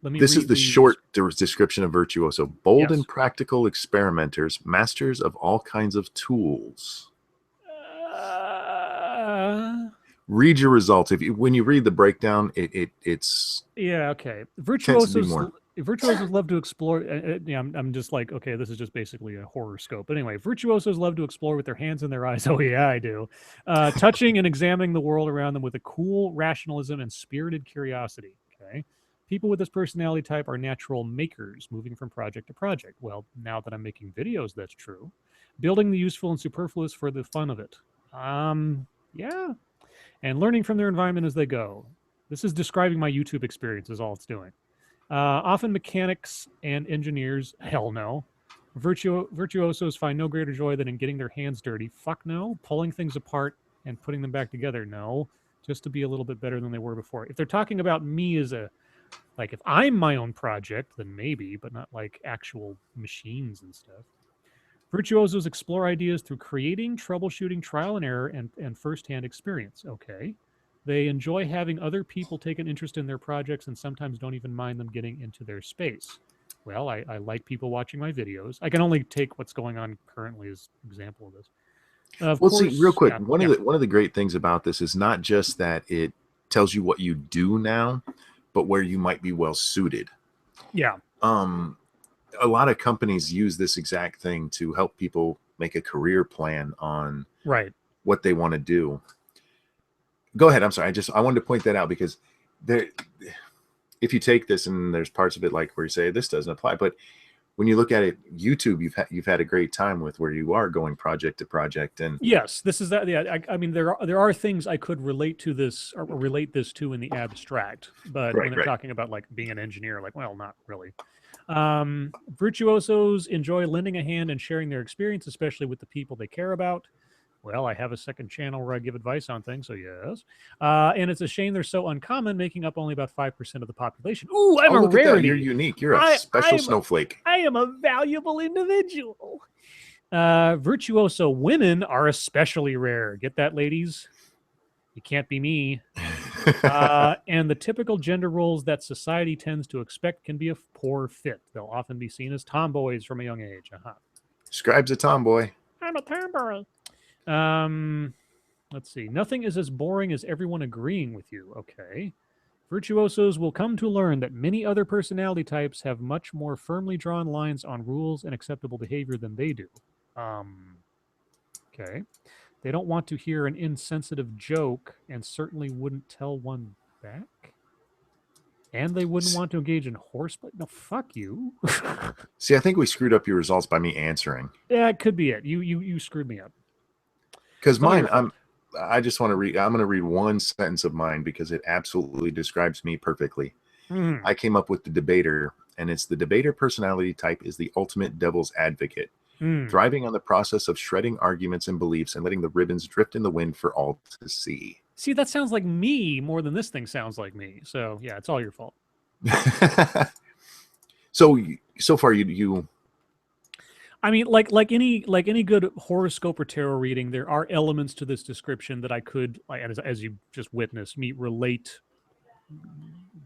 Let me This is read the the. short description of virtuoso. Bold Yes. and practical experimenters, masters of all kinds of tools. Read your results. When you read the breakdown, it's Yeah. Okay. tends to be more. Virtuosos love to explore. Yeah, I'm just like, okay, this is just basically a horror scope. But anyway, virtuosos love to explore with their hands and their eyes. Oh yeah, I do. Touching and examining the world around them with a cool rationalism and spirited curiosity. Okay. People with this personality type are natural makers, moving from project to project. Well, now that I'm making videos, that's true. Building the useful and superfluous for the fun of it. Yeah. And learning from their environment as they go. This is describing my YouTube experience, is all it's doing. Often mechanics and engineers, hell no. Virtuosos find no greater joy than in getting their hands dirty. Fuck no. Pulling things apart and putting them back together, no. Just to be a little bit better than they were before. If they're talking about me as a, like, if I'm my own project, then maybe, but not like actual machines and stuff. Virtuosos explore ideas through creating, troubleshooting, trial and error, and firsthand experience. Okay. They enjoy having other people take an interest in their projects and sometimes don't even mind them getting into their space. Well, I like people watching my videos. I can only take what's going on currently as an example of this. Of Well, see, real course, quick, yeah, one yeah, of the great things about this is not just that it tells you what you do now, but where you might be well suited. yeah. A lot of companies use this exact thing to help people make a career plan on Right. what they want to do. Go ahead. I'm sorry. I wanted to point that out because there, if you take this and there's parts of it like where you say this doesn't apply, but when you look at it, YouTube, you've had a great time with where you are going project to project, and Yes, this is that. Yeah, I mean, there are things I could relate to this or relate this to in the abstract, but when right, they're right. talking about like being an engineer, like, well, not really. Virtuosos enjoy lending a hand and sharing their experience, especially with the people they care about. Well, I have a second channel where I give advice on things, so yes. And it's a shame they're so uncommon, making up only about 5% of the population. Ooh, I'm Oh, a look at that! You're rarity. unique. You're a I special I'm snowflake. I am a valuable individual. Virtuoso women are especially rare. Get that, ladies? You can't be me. And the typical gender roles that society tends to expect can be a poor fit. They'll often be seen as tomboys from a young age. Scribe's a tomboy. I'm a tomboy. Um, let's see. Nothing is as boring as everyone agreeing with you. Okay. Virtuosos will come to learn that many other personality types have much more firmly drawn lines on rules and acceptable behavior than they do. Um, okay. They don't want to hear an insensitive joke and certainly wouldn't tell one back. And they wouldn't want to engage in horseplay. No, fuck you. See, I think we screwed up your results by me answering. Yeah, it could be it. You screwed me up. Because It's all your mine, fault. I just want to read. I'm going to read one sentence of mine because it absolutely describes me perfectly. Mm. I came up with the debater, and it's the debater personality type is the ultimate devil's advocate, Mm. thriving on the process of shredding arguments and beliefs and letting the ribbons drift in the wind for all to see. See, that sounds like me more than this thing sounds like me. So yeah, it's all your fault. so so far you I mean, like any good horoscope or tarot reading, there are elements to this description that I could, like, as you just witnessed, me relate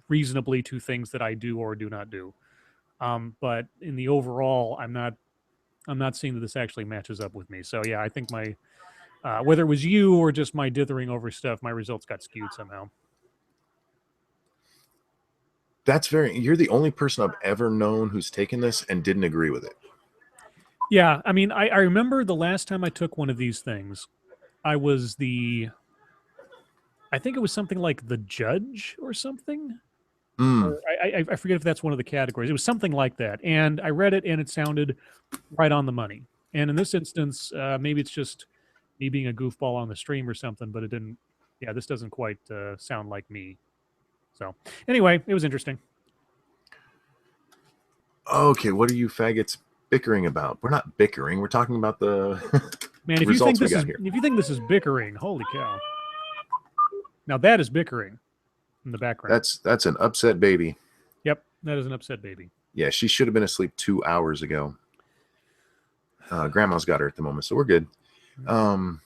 reasonably to things that I do or do not do. But in the overall, I'm not seeing that this actually matches up with me. So yeah, I think my whether it was you or just my dithering over stuff, my results got skewed somehow. that's very you're the only person I've ever known who's taken this and didn't agree with it. Yeah, I mean, I remember the last time I took one of these things, I was I think it was something like the judge or something. Mm. Or I forget if that's one of the categories. It was something like that. And I read it and it sounded right on the money. And in this instance, maybe it's just me being a goofball on the stream or something, but it didn't. Yeah, this doesn't quite sound like me. So anyway, it was interesting. Okay, what are you faggots bickering about? We're not bickering. We're talking about the Man, if you think results we this got is here. if you think this is bickering, holy cow! Now that is bickering in the background. That's an upset baby. Yep, that is an upset baby. Yeah, she should have been asleep 2 hours ago. Grandma's got her at the moment, so we're good. Um,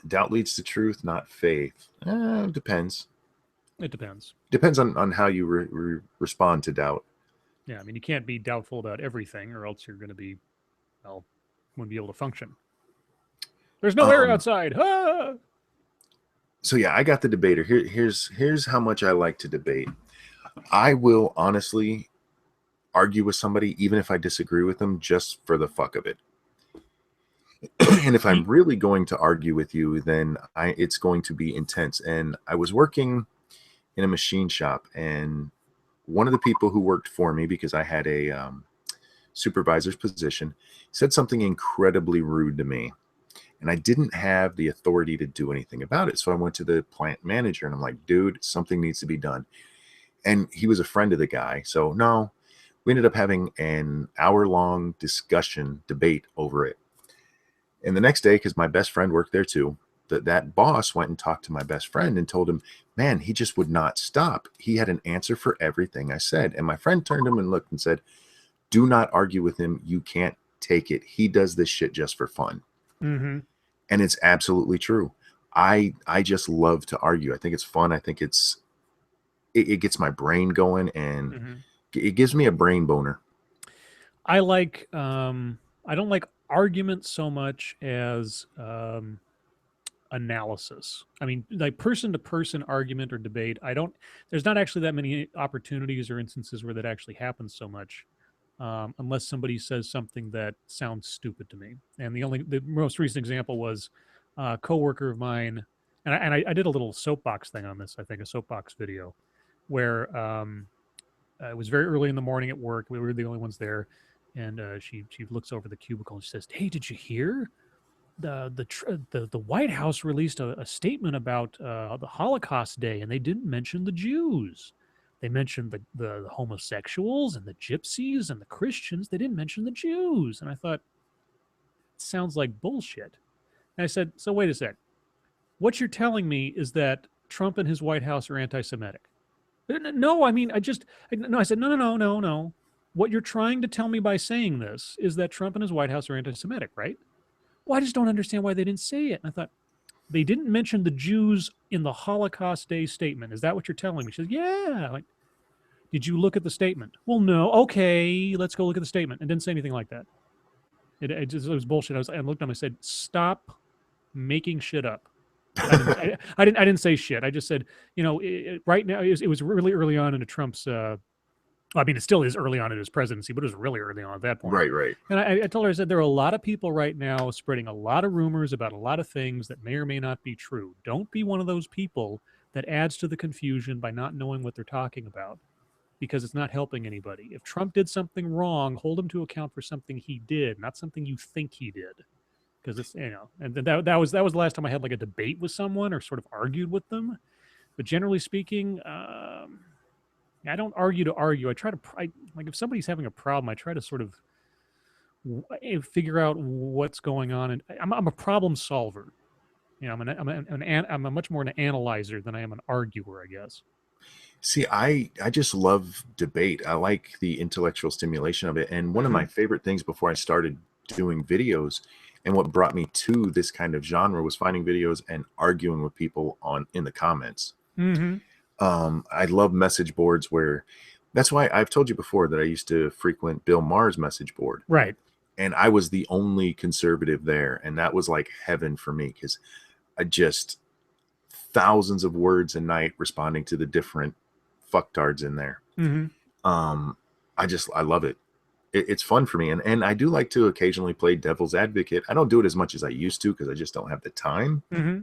doubt leads to truth, not faith. Depends. It depends. Depends on how you respond to doubt. Yeah, I mean, you can't be doubtful about everything, or else you're going to be, well, wouldn't be able to function. There's no air Um, outside. Ah! so yeah, I got the debater. Here's how much I like to debate. I will honestly argue with somebody even if I disagree with them just for the fuck of it. And if I'm really going to argue with you, then it's going to be intense. And I was working in a machine shop, and one of the people who worked for me, because I had a supervisor's position, said something incredibly rude to me. And I didn't have the authority to do anything about it. So I went to the plant manager and I'm like, dude, something needs to be done. And he was a friend of the guy. So no, we ended up having an hour-long discussion, debate over it. And the next day, because my best friend worked there too, that boss went and talked to my best friend and told him, man, he just would not stop. He had an answer for everything I said. And my friend turned him and looked and said, do not argue with him. You can't take it. He does this shit just for fun. Mm-hmm. And it's absolutely true. I just love to argue. I think it's fun. I think it gets my brain going, and Mm-hmm. it gives me a brain boner. I don't like arguments so much as analysis. I mean, like person to person argument or debate, there's not actually that many opportunities or instances where that actually happens so much. Unless somebody says something that sounds stupid to me. And the most recent example was a coworker of mine, and I did a little soapbox thing on this. I think a soapbox video where It was very early in the morning at work. We were the only ones there, and she looks over the cubicle and she says, "Hey, did you hear the White House released a statement about the Holocaust Day, and they didn't mention the Jews. They mentioned the homosexuals and the gypsies and the Christians. They didn't mention the Jews." And I thought, it sounds like bullshit. And I said, "So wait a sec. What you're telling me is that Trump and his White House are anti-Semitic?" No, I mean, no. I said, no, no, no, no, no. What you're trying to tell me by saying this is that Trump and his White House are anti-Semitic, right? Well, I just don't understand why they didn't say it. And I thought, they didn't mention the Jews in the Holocaust Day statement. Is that what you're telling me? She says, yeah. Like, did you look at the statement? Well, no. Okay, let's go look at the statement. And didn't say anything like that. It was bullshit. I looked at him. I said, stop making shit up. I didn't say shit. I just said, right now it was really early on into Trump's. I mean, it still is early on in his presidency, but it was really early on at that point. Right, right. And I told her, I said, there are a lot of people right now spreading a lot of rumors about a lot of things that may or may not be true. Don't be one of those people that adds to the confusion by not knowing what they're talking about, because it's not helping anybody. If Trump did something wrong, hold him to account for something he did, not something you think he did. Because it's, and that was the last time I had like a debate with someone or sort of argued with them. But generally speaking, I don't argue to argue. Like if somebody's having a problem, I try to sort of figure out what's going on, and I'm a problem solver. I'm a much more an analyzer than I am an arguer, I guess. See, I just love debate. I like the intellectual stimulation of it. And one of my favorite things before I started doing videos, and what brought me to this kind of genre, was finding videos and arguing with people in the comments. Mm-hmm. I love message boards where that's why I've told you before that I used to frequent Bill Maher's message board. Right. And I was the only conservative there. And that was like heaven for me, because I just thousands of words a night responding to the different fucktards in there. Mm-hmm. I love it. It's fun for me. And I do like to occasionally play devil's advocate. I don't do it as much as I used to because I just don't have the time. Mm-hmm.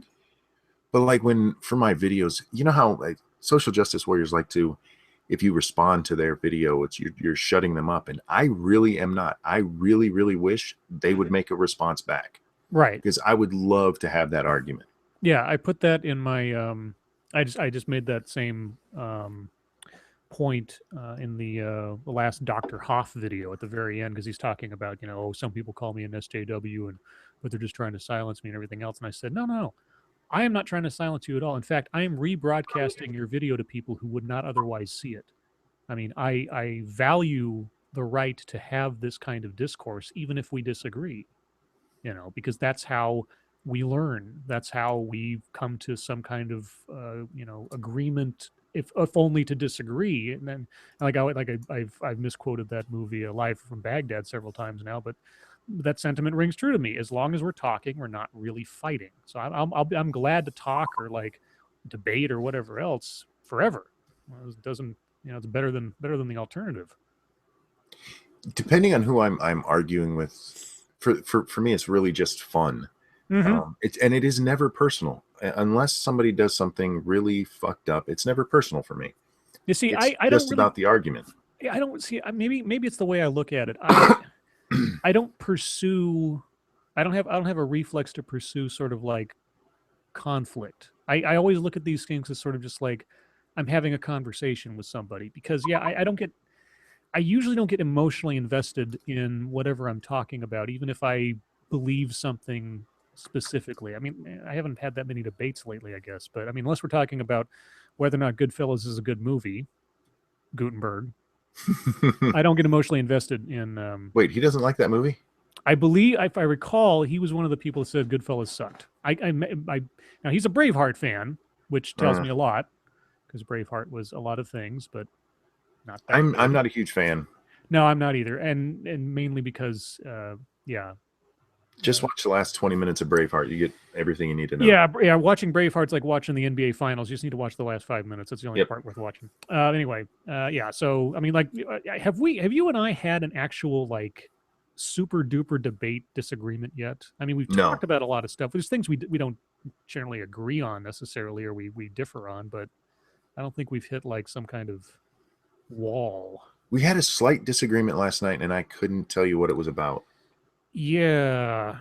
But like for my videos, you know how like social justice warriors like to, if you respond to their video, you're shutting them up. And I really am not. I really, really wish they would make a response back. Right. Because I would love to have that argument. Yeah, I put that in my I just made that same point in the last Dr. Hoff video at the very end, because he's talking about, some people call me an SJW, but they're just trying to silence me and everything else. And I said, no, no, no. I am not trying to silence you at all. In fact, I am rebroadcasting your video to people who would not otherwise see it. I mean, I value the right to have this kind of discourse, even if we disagree, because that's how we learn. That's how we come to some kind of, agreement, if only to disagree. And then, I've misquoted that movie Live from Baghdad several times now, but that sentiment rings true to me. As long as we're talking, we're not really fighting. So I'm glad to talk or like debate or whatever else forever. It doesn't, it's better than the alternative. Depending on who I'm arguing with, for me, it's really just fun. Mm-hmm. It is never personal unless somebody does something really fucked up. It's never personal for me. You see, It's I don't just really, about the argument. I don't see. Maybe it's the way I look at it. I don't pursue. I don't have a reflex to pursue sort of like conflict. I always look at these things as sort of just like I'm having a conversation with somebody, because I usually don't get emotionally invested in whatever I'm talking about, even if I believe something specifically. I mean, I haven't had that many debates lately, I guess, but I mean, unless we're talking about whether or not Goodfellas is a good movie, Gutenberg, I don't get emotionally invested in. Wait, he doesn't like that movie? I believe, if I recall, he was one of the people that said Goodfellas sucked. Now he's a Braveheart fan, which tells me a lot, because Braveheart was a lot of things, but not that. I'm not a huge fan. No, I'm not either, and mainly because, Just watch the last 20 minutes of Braveheart. You get everything you need to know. Yeah. Watching Braveheart's like watching the NBA Finals. You just need to watch the last 5 minutes. That's the only part worth watching. Anyway, yeah. So I mean, like, have you and I had an actual like super duper debate disagreement yet? I mean, we've talked about a lot of stuff. There's things we don't generally agree on necessarily, or we differ on, but I don't think we've hit like some kind of Wall. We had a slight disagreement last night, and I couldn't tell you what it was about. Yeah.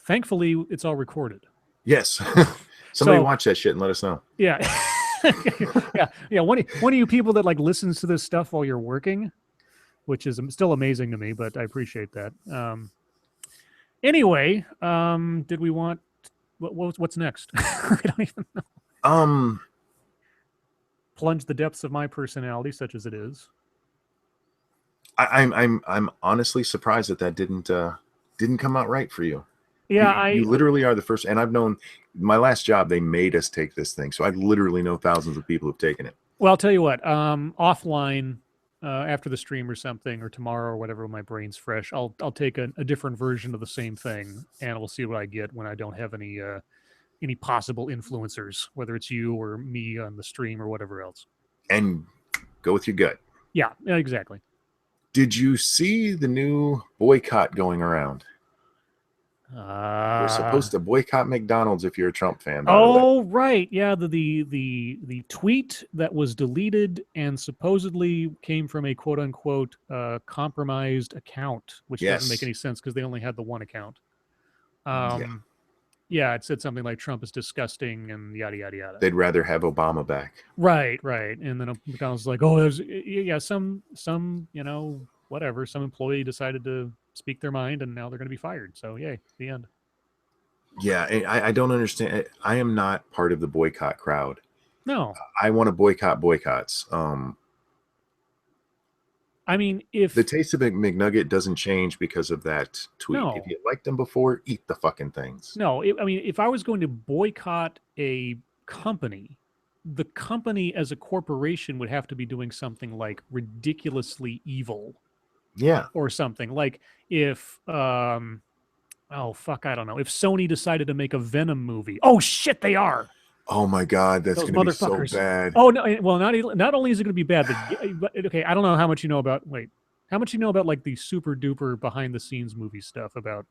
Thankfully, it's all recorded. Yes. Somebody So watch that shit and let us know. yeah, yeah. One of you people that like listens to this stuff while you're working, which is still amazing to me, but I appreciate that. Anyway, did we want what's next? I don't even know. Um, Plunge the depths of my personality, such as it is. I'm honestly surprised that didn't come out right for you. Yeah, I You literally are the first, and I've known my last job. They made us take this thing, so I literally know thousands of people who've taken it. well, I'll tell you what. Offline, after the stream or something, or tomorrow or whatever, when my brain's fresh, I'll take a different version of the same thing, and we'll see what I get when I don't have any possible influencers, whether it's you or me on the stream or whatever else. And go with your gut. Yeah, exactly. Did you see the new boycott going around? They're Uh, supposed to boycott McDonald's if you're a Trump fan, by the way. oh right, yeah. The tweet that was deleted and supposedly came from a quote unquote compromised account, which doesn't make Yes. any sense because they only had the one account. Yeah. Yeah, it said something like Trump is disgusting and yada yada yada. They'd rather have Obama back. Right, right. And then McDonald's like, oh, there's yeah, some whatever, some employee decided to speak their mind and now they're going to be fired. So yay, the end. Yeah, I don't understand. I am not part of the boycott crowd. No, I want to boycott boycotts. I mean The if taste of a McNugget doesn't change because of that tweet. If no, you liked them before, eat the fucking things. no, I mean if I was going to boycott a company, the company as a corporation would have to be doing something like ridiculously evil Yeah. or something. Like if oh fuck, I don't know. If Sony decided to make a Venom movie, oh shit, they are Oh my God, that's those going to be so motherfuckers. bad. Oh no, well not only is it going to be bad, but okay, I don't know how much you know about. Wait, how much you know about like the super duper behind the scenes movie stuff about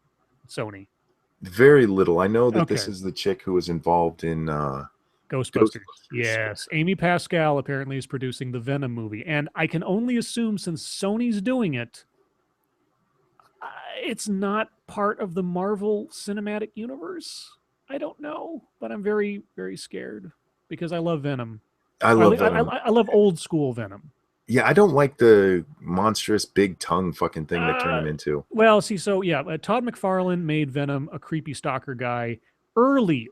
Sony? Very little. I know that this Okay, is the chick who was involved in Ghostbusters. Ghostbusters. Yes, Amy Pascal apparently is producing the Venom movie, and I can only assume since Sony's doing it, it's not part of the Marvel Cinematic Universe. I don't know, but I'm very, very scared because I love Venom. I I, love I, Venom. I love old school Venom. Yeah, I don't like the monstrous big tongue fucking thing that turned Uh, him into. well, see, so yeah, Todd McFarlane made Venom a creepy stalker guy. Early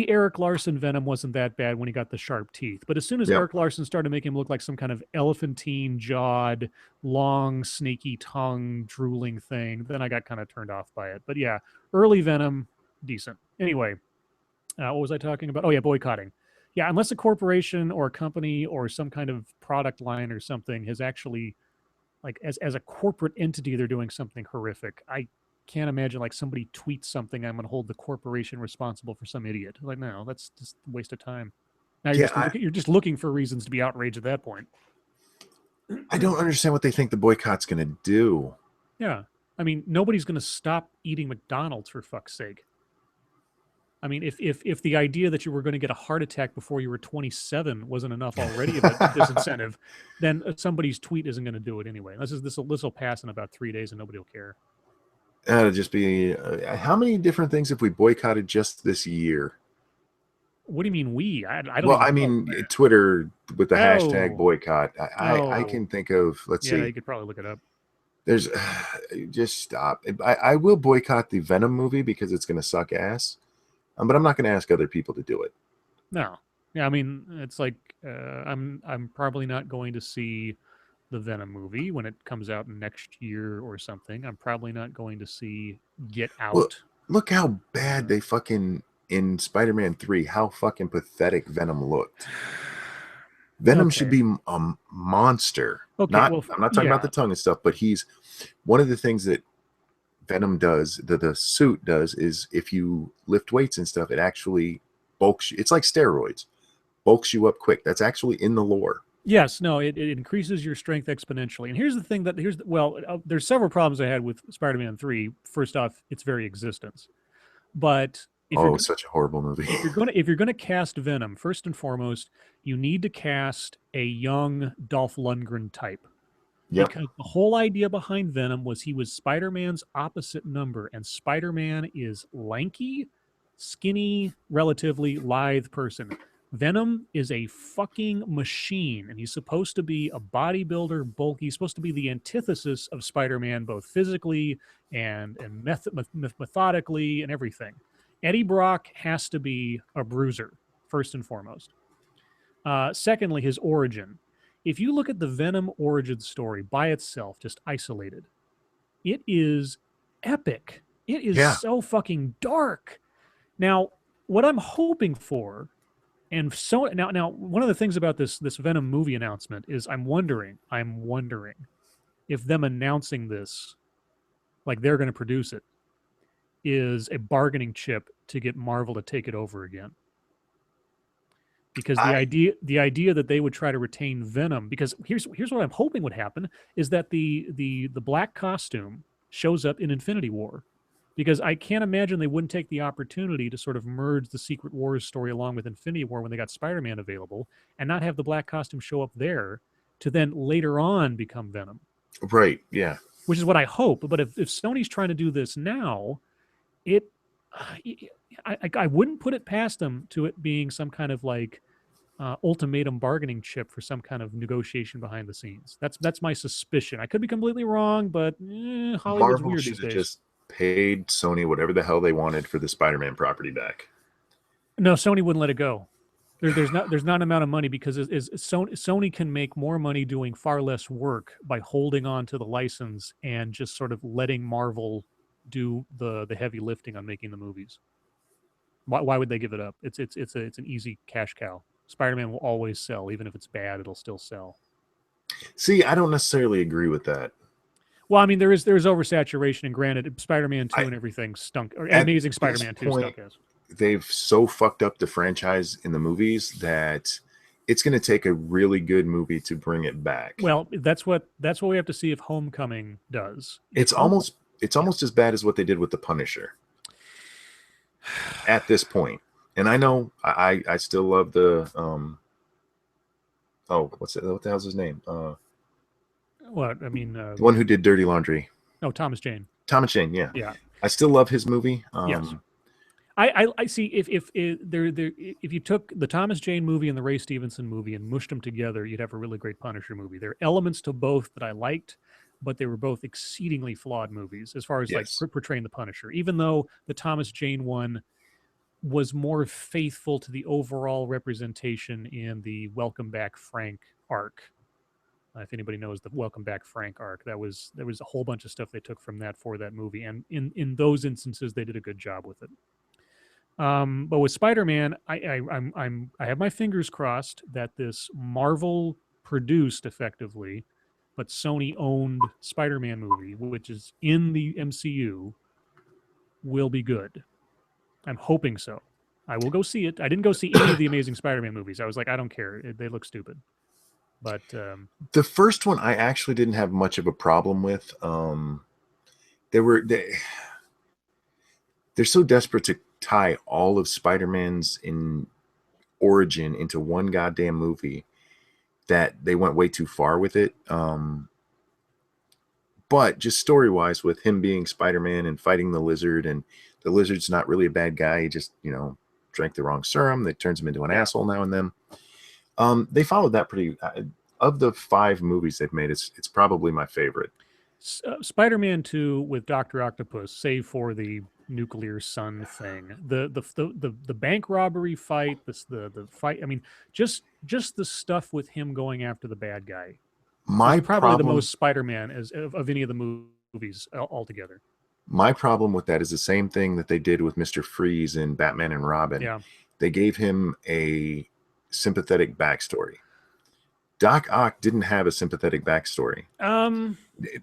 Eric Larson Venom wasn't that bad when he got the sharp teeth. But as soon as Yep. Eric Larson started making him look like some kind of elephantine jawed, long, snaky tongue, drooling thing, then I got kind of turned off by it. But yeah, early Venom, decent. Anyway, what was I talking about? Oh yeah, boycotting. Yeah, unless a corporation or a company or some kind of product line or something has actually like as a corporate entity they're doing something horrific. I can't imagine like somebody tweets something I'm going to hold the corporation responsible for some idiot. Like no, that's just a waste of time. Now Yeah, you're just looking for reasons to be outraged at that point. I don't understand what they think the boycott's going to do. Yeah. I mean, nobody's going to stop eating McDonald's for fuck's sake. I mean, if the idea that you were going to get a heart attack before you were 27 wasn't enough already of a disincentive, then somebody's tweet isn't going to do it anyway. This will pass in about 3 days and nobody will care. That'll just be how many different things have we boycotted just this year? What do you mean we? I don't Well, even. I mean, Twitter with the hashtag Oh, boycott. I oh, can think of, let's yeah. see, You could probably look it up. there's just stop. I will boycott the Venom movie because it's going to suck ass, but I'm not going to ask other people to do it. No, yeah. I mean, it's like I'm probably not going to see the Venom movie when it comes out next year or something. I'm probably not going to see Get Well, Out. look how bad they fucking in Spider-Man 3, how fucking pathetic Venom looked. Venom should Okay. be a monster. Okay. Not, Well, I'm not talking about yeah. the tongue and stuff, but he's one of the things that Venom does, the suit does, is if you lift weights and stuff, it actually bulks you. It's like steroids, bulks you up quick. That's actually in the lore. Yes. No. It increases your strength exponentially. And here's the thing that there's several problems I had with Spider-Man 3. First off, its very existence. But If you're Oh, such a horrible movie. if you're gonna cast Venom, first and foremost, you need to cast a young Dolph Lundgren type, Yep. because the whole idea behind Venom was he was Spider-Man's opposite number, and Spider-Man is lanky, skinny, relatively lithe person. Venom is a fucking machine, and he's supposed to be a bodybuilder, bulky. He's supposed to be the antithesis of Spider-Man, both physically and methodically and everything. Eddie Brock has to be a bruiser, first and foremost. Secondly, his origin. If you look at the Venom origin story by itself, just isolated, it is epic. It is Yeah. so fucking dark. Now, what I'm hoping for, and so now one of the things about this Venom movie announcement is I'm wondering if them announcing this, like they're going to produce it, is a bargaining chip to get Marvel to take it over again. Because I the idea that they would try to retain Venom, because here's what I'm hoping would happen is that the black costume shows up in Infinity War, because I can't imagine they wouldn't take the opportunity to sort of merge the Secret Wars story along with Infinity War when they got Spider-Man available, and not have the black costume show up there to then later on become Venom, right. Yeah. which is what I hope. But if Sony's trying to do this now, it I wouldn't put it past them to it being some kind of like ultimatum bargaining chip for some kind of negotiation behind the scenes. That's my suspicion. I could be completely wrong, but Hollywood's Marvel weird should these have days. just paid Sony whatever the hell they wanted for the Spider-Man property back. No, Sony wouldn't let it go. There's not an amount of money, because Sony can make more money doing far less work by holding on to the license and just sort of letting Marvel do the heavy lifting on making the movies. Why would they give it up? It's an easy cash cow. Spider-Man will always sell, even if it's bad, it'll still sell. See, I don't necessarily agree with that. Well, I mean, there is oversaturation, and granted, Spider-Man 2 I and everything stunk, or At Amazing this Spider-Man 2 point, stunk as. they've so fucked up the franchise in the movies that it's going to take a really good movie to bring it back. Well, that's what we have to see if Homecoming does. If It's almost as bad as what they did with the Punisher at this point. And I know I still love the what's it, what the hell's his name? what I mean, The one who did Dirty Laundry. no, Thomas Jane. Thomas Jane, yeah. Yeah. I still love his movie. Yes. I see if you took the Thomas Jane movie and the Ray Stevenson movie and mushed them together, you'd have a really great Punisher movie. There are elements to both that I liked, but they were both exceedingly flawed movies as far as like Yes. portraying the Punisher. Even though the Thomas Jane one was more faithful to the overall representation in the Welcome Back Frank arc. If anybody knows the Welcome Back Frank arc, there was a whole bunch of stuff they took from that for that movie, and in those instances they did a good job with it. But with Spider-Man, I have my fingers crossed that this Marvel produced effectively, but Sony owned Spider-Man movie, which is in the MCU, will be good. I'm hoping so. I will go see it. I didn't go see any of the Amazing Spider-Man movies. I was like, I don't care. They look stupid. But The first one I actually didn't have much of a problem with. They were they're so desperate to tie all of Spider-Man's in origin into one goddamn movie that they went way too far with it. But just story-wise, with him being Spider-Man and fighting the lizard, and the lizard's not really a bad guy. He just, drank the wrong serum that turns him into an asshole now and then. They followed that pretty. Of the 5 movies they've made, it's probably my favorite. Spider-Man 2 with Dr. Octopus, save for the nuclear sun thing, the bank robbery fight, the fight. I mean, just the stuff with him going after the bad guy My is probably the problem, most Spider-Man of any of the movies altogether. my problem with that is the same thing that they did with Mr. Freeze in Batman and Robin. Yeah. They gave him a sympathetic backstory. Doc Ock didn't have a sympathetic backstory.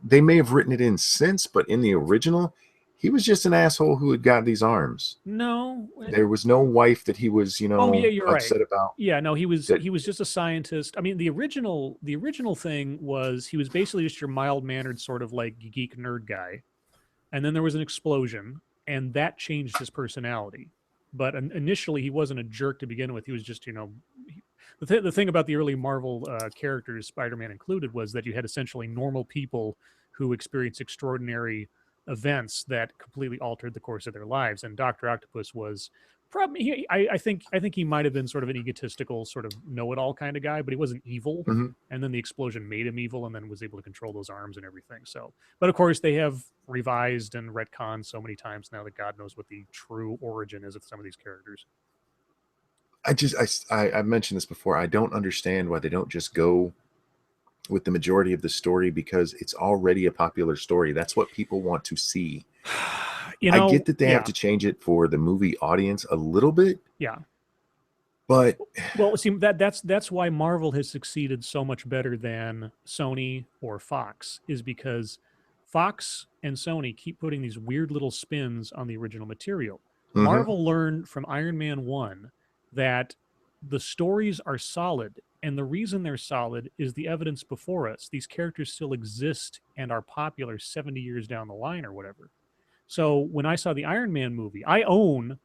They may have written it in since, but in the original, he was just an asshole who had got these arms. No. There was no wife that he was, Oh yeah, you're upset right. about. Yeah, no, he was That just a scientist. I mean, the original thing was he was basically just your mild mannered sort of like geek nerd guy, and then there was an explosion, and that changed his personality. but initially he wasn't a jerk to begin with. He was just, the thing about the early Marvel characters, Spider-Man included, was that you had essentially normal people who experienced extraordinary events that completely altered the course of their lives. And Doctor Octopus was probably, I think he might have been sort of an egotistical, sort of know-it-all kind of guy, but he wasn't evil. Hmm. And then the explosion made him evil, and then was able to control those arms and everything. So, but of course, they have revised and retconned so many times now that God knows what the true origin is of some of these characters. I've mentioned this before. I don't understand why they don't just go with the majority of the story, because it's already a popular story. That's what people want to see. I get that they have to change it for the movie audience a little bit. Yeah. But well, see, that's why Marvel has succeeded so much better than Sony or Fox, is because Fox and Sony keep putting these weird little spins on the original material. mm-hmm. Marvel learned from Iron Man 1 that the stories are solid, and the reason they're solid is the evidence before us. These characters still exist and are popular 70 years down the line or whatever. So when I saw the Iron Man movie, I own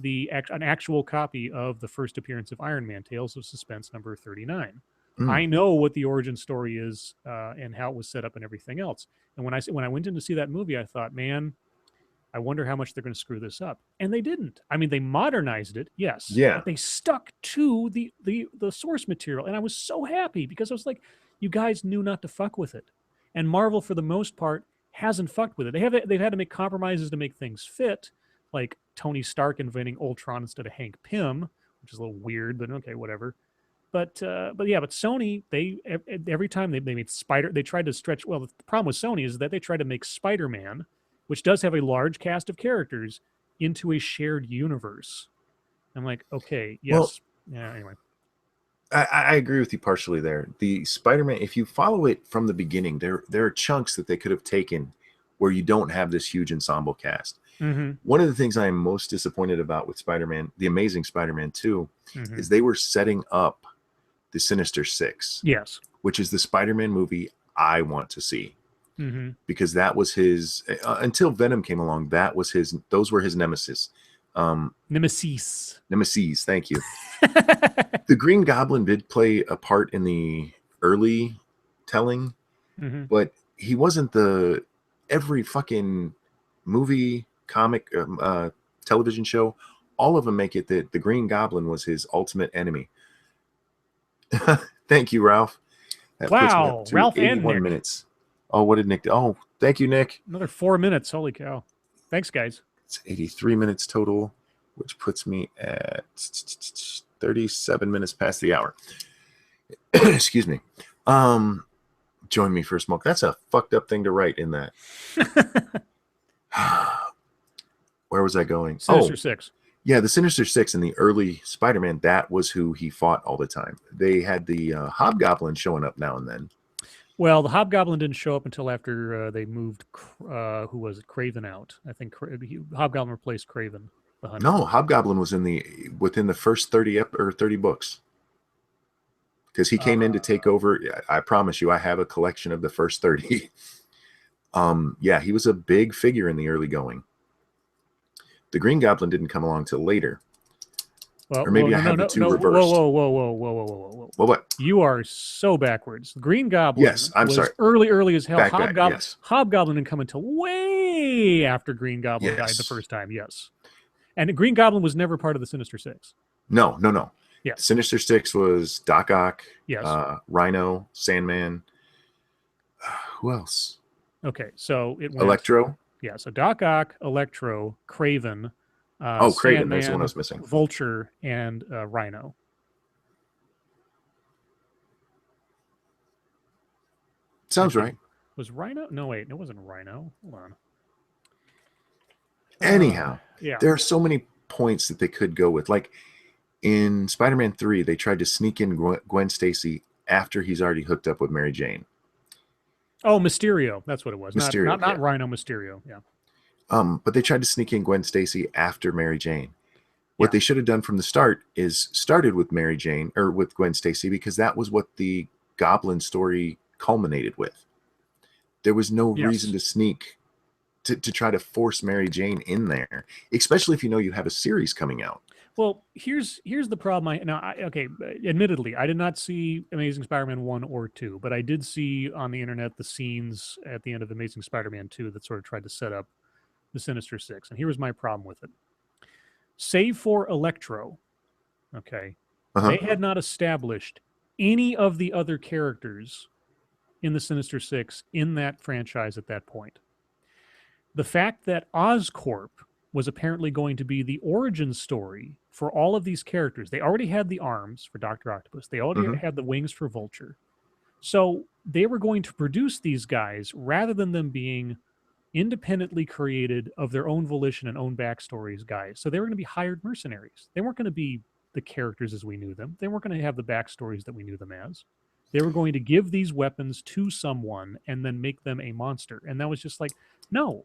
an actual copy of the first appearance of Iron Man, Tales of Suspense number 39. I know what the origin story is and how it was set up and everything else. And when I went in to see that movie, I thought, man, I wonder how much they're going to screw this up. And they didn't. I mean, they modernized it, yes, but they stuck to the source material, and I was so happy because I was like, you guys knew not to fuck with it. And Marvel, for the most part, hasn't fucked with it. They've had to make compromises to make things fit, like Tony Stark inventing Ultron instead of Hank Pym, which is a little weird, but okay, whatever. But Sony, every time they made they tried to stretch. Well, the problem with Sony is that they tried to make Spider-Man, which does have a large cast of characters, into a shared universe. I'm like, okay, yes. Well, yeah, anyway. I agree with you partially there. The Spider-Man, if you follow it from the beginning, there are chunks that they could have taken where you don't have this huge ensemble cast. Mm-hmm. One of the things I am most disappointed about with Spider-Man, the Amazing Spider-Man 2, is they were setting up the Sinister Six. Yes. Which is the Spider-Man movie I want to see. Mm-hmm. Because that was his until Venom came along. Those were his nemesis. Nemesis. Thank you. The Green Goblin did play a part in the early telling, but he wasn't every fucking movie, comic, television show. All of them make it that the Green Goblin was his ultimate enemy. Thank you, Ralph. That wow, Ralph and Nick. Minutes. Oh, what did Nick do? Oh, thank you, Nick. Another 4 minutes. Holy cow. Thanks, guys. It's 83 minutes total, which puts me at 37 minutes past the hour. Excuse me. Join me for a smoke. That's a fucked up thing to write in that. Where was I going? Sinister Six. Yeah, the Sinister Six in the early Spider-Man, that was who he fought all the time. They had the Hobgoblin showing up now and then. Well, the Hobgoblin didn't show up until after they moved, who was it, Kraven out. I think Hobgoblin replaced Kraven, the Hunter. No, Hobgoblin was within the first 30 books. Because he came in to take over. I promise you, I have a collection of the first 30. Yeah, he was a big figure in the early going. The Green Goblin didn't come along till later. Well, or maybe I have the two reversed. Whoa. Well, what? You are so backwards. The Green Goblin was sorry. early as hell. Hobgoblin, yes. Hobgoblin didn't come until way after Green Goblin died the first time, yes. And Green Goblin was never part of the Sinister Six. No. Yeah. Sinister Six was Doc Ock, yes. Rhino, Sandman. Who else? Okay, so it went... Electro? Yeah, so Doc Ock, Electro, Kraven... Kraven, Sandman, there's the one I was missing. Vulture, and Rhino. Sounds right. Was Rhino? No, wait, it wasn't Rhino. Hold on. Anyhow, yeah, there are so many points that they could go with. Like in Spider-Man 3, they tried to sneak in Gwen Stacy after he's already hooked up with Mary Jane. Oh, Mysterio. That's what it was. Mysterio, not Rhino, Mysterio. Yeah. But they tried to sneak in Gwen Stacy after Mary Jane. What they should have done from the start is started with Mary Jane or with Gwen Stacy, because that was what the Goblin story culminated with. There was no reason to sneak to try to force Mary Jane in there, especially if you know you have a series coming out. Well, here's the problem. Okay, admittedly, I did not see Amazing Spider-Man 1 or 2, but I did see on the internet the scenes at the end of Amazing Spider-Man 2 that sort of tried to set up the Sinister Six. And here was my problem with it. Save for Electro, okay, Uh-huh. they had not established any of the other characters in the Sinister Six in that franchise at that point. The fact that Oscorp was apparently going to be the origin story for all of these characters. They already had the arms for Dr. Octopus, they already Mm-hmm. had the wings for Vulture. So they were going to produce these guys rather than them being independently created of their own volition and own backstories guys. So they were going to be hired mercenaries. They weren't going to be the characters as we knew them. They weren't going to have the backstories that we knew them as. They were going to give these weapons to someone and then make them a monster. And that was just like, no,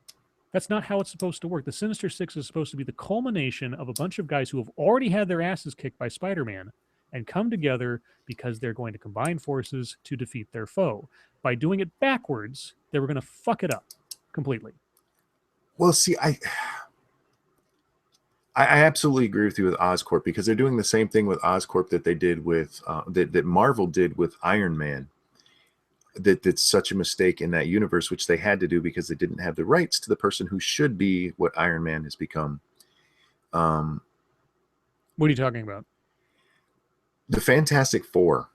that's not how it's supposed to work. The Sinister Six is supposed to be the culmination of a bunch of guys who have already had their asses kicked by Spider Man and come together because they're going to combine forces to defeat their foe. By doing it backwards, they were going to fuck it up completely. Well, see, I absolutely agree with you with Oscorp, because they're doing the same thing with Oscorp that they did with that Marvel did with Iron Man. That's such a mistake in that universe, which they had to do because they didn't have the rights to the person who should be what Iron Man has become. Um, What are you talking about? the Fantastic Four.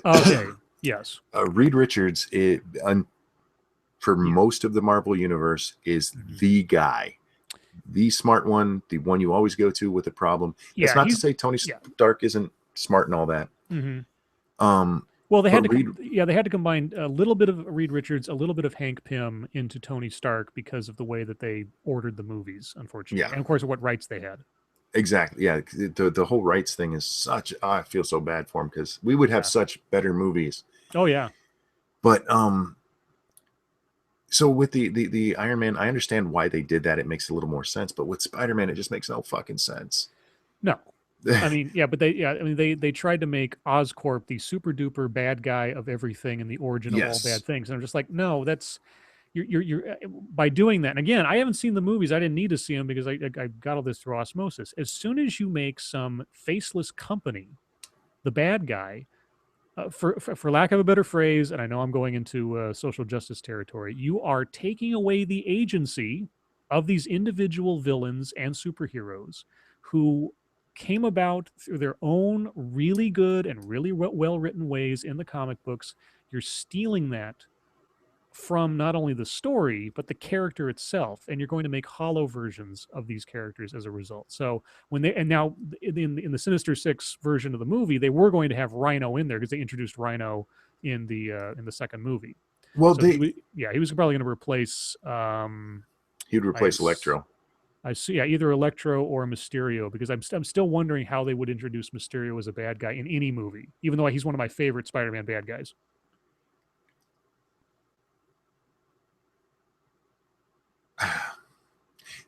Okay. Yes. Reed Richards, for Yeah. most of the Marvel universe, is Mhm. the guy, the smart one, the one you always go to with a problem. That's Yeah. not to say Tony Yeah. Stark isn't smart and all that. Mm-hmm. Um, Well, they had but to Reed, they had to combine a little bit of Reed Richards, a little bit of Hank Pym into Tony Stark because of the way that they ordered the movies, unfortunately, yeah, and of course what rights they had. exactly. Yeah, the whole rights thing is such. I feel so bad for him because we would have Yeah. such better movies. Oh yeah. But so with the Iron Man, I understand why they did that. It makes a little more sense. But with Spider Man, it just makes no fucking sense. No. I mean, yeah, but they tried to make Oscorp the super duper bad guy of everything and the origin of all Yes. bad things. And I'm just like, no, that's you're by doing that. And again, I haven't seen the movies. I didn't need to see them because I got all this through osmosis. As soon as you make some faceless company the bad guy, for lack of a better phrase, and I know I'm going into social justice territory, you are taking away the agency of these individual villains and superheroes who came about through their own really good and really well written ways in the comic books. You're stealing that from not only the story but the character itself, and you're going to make hollow versions of these characters as a result. So when they, and now in the Sinister Six version of the movie, they were going to have Rhino in there because they introduced Rhino in the second movie. Well, So he was probably going to replace he'd I replace Electro. I see, yeah, either Electro or Mysterio, because I'm still wondering how they would introduce Mysterio as a bad guy in any movie, even though he's one of my favorite Spider-Man bad guys.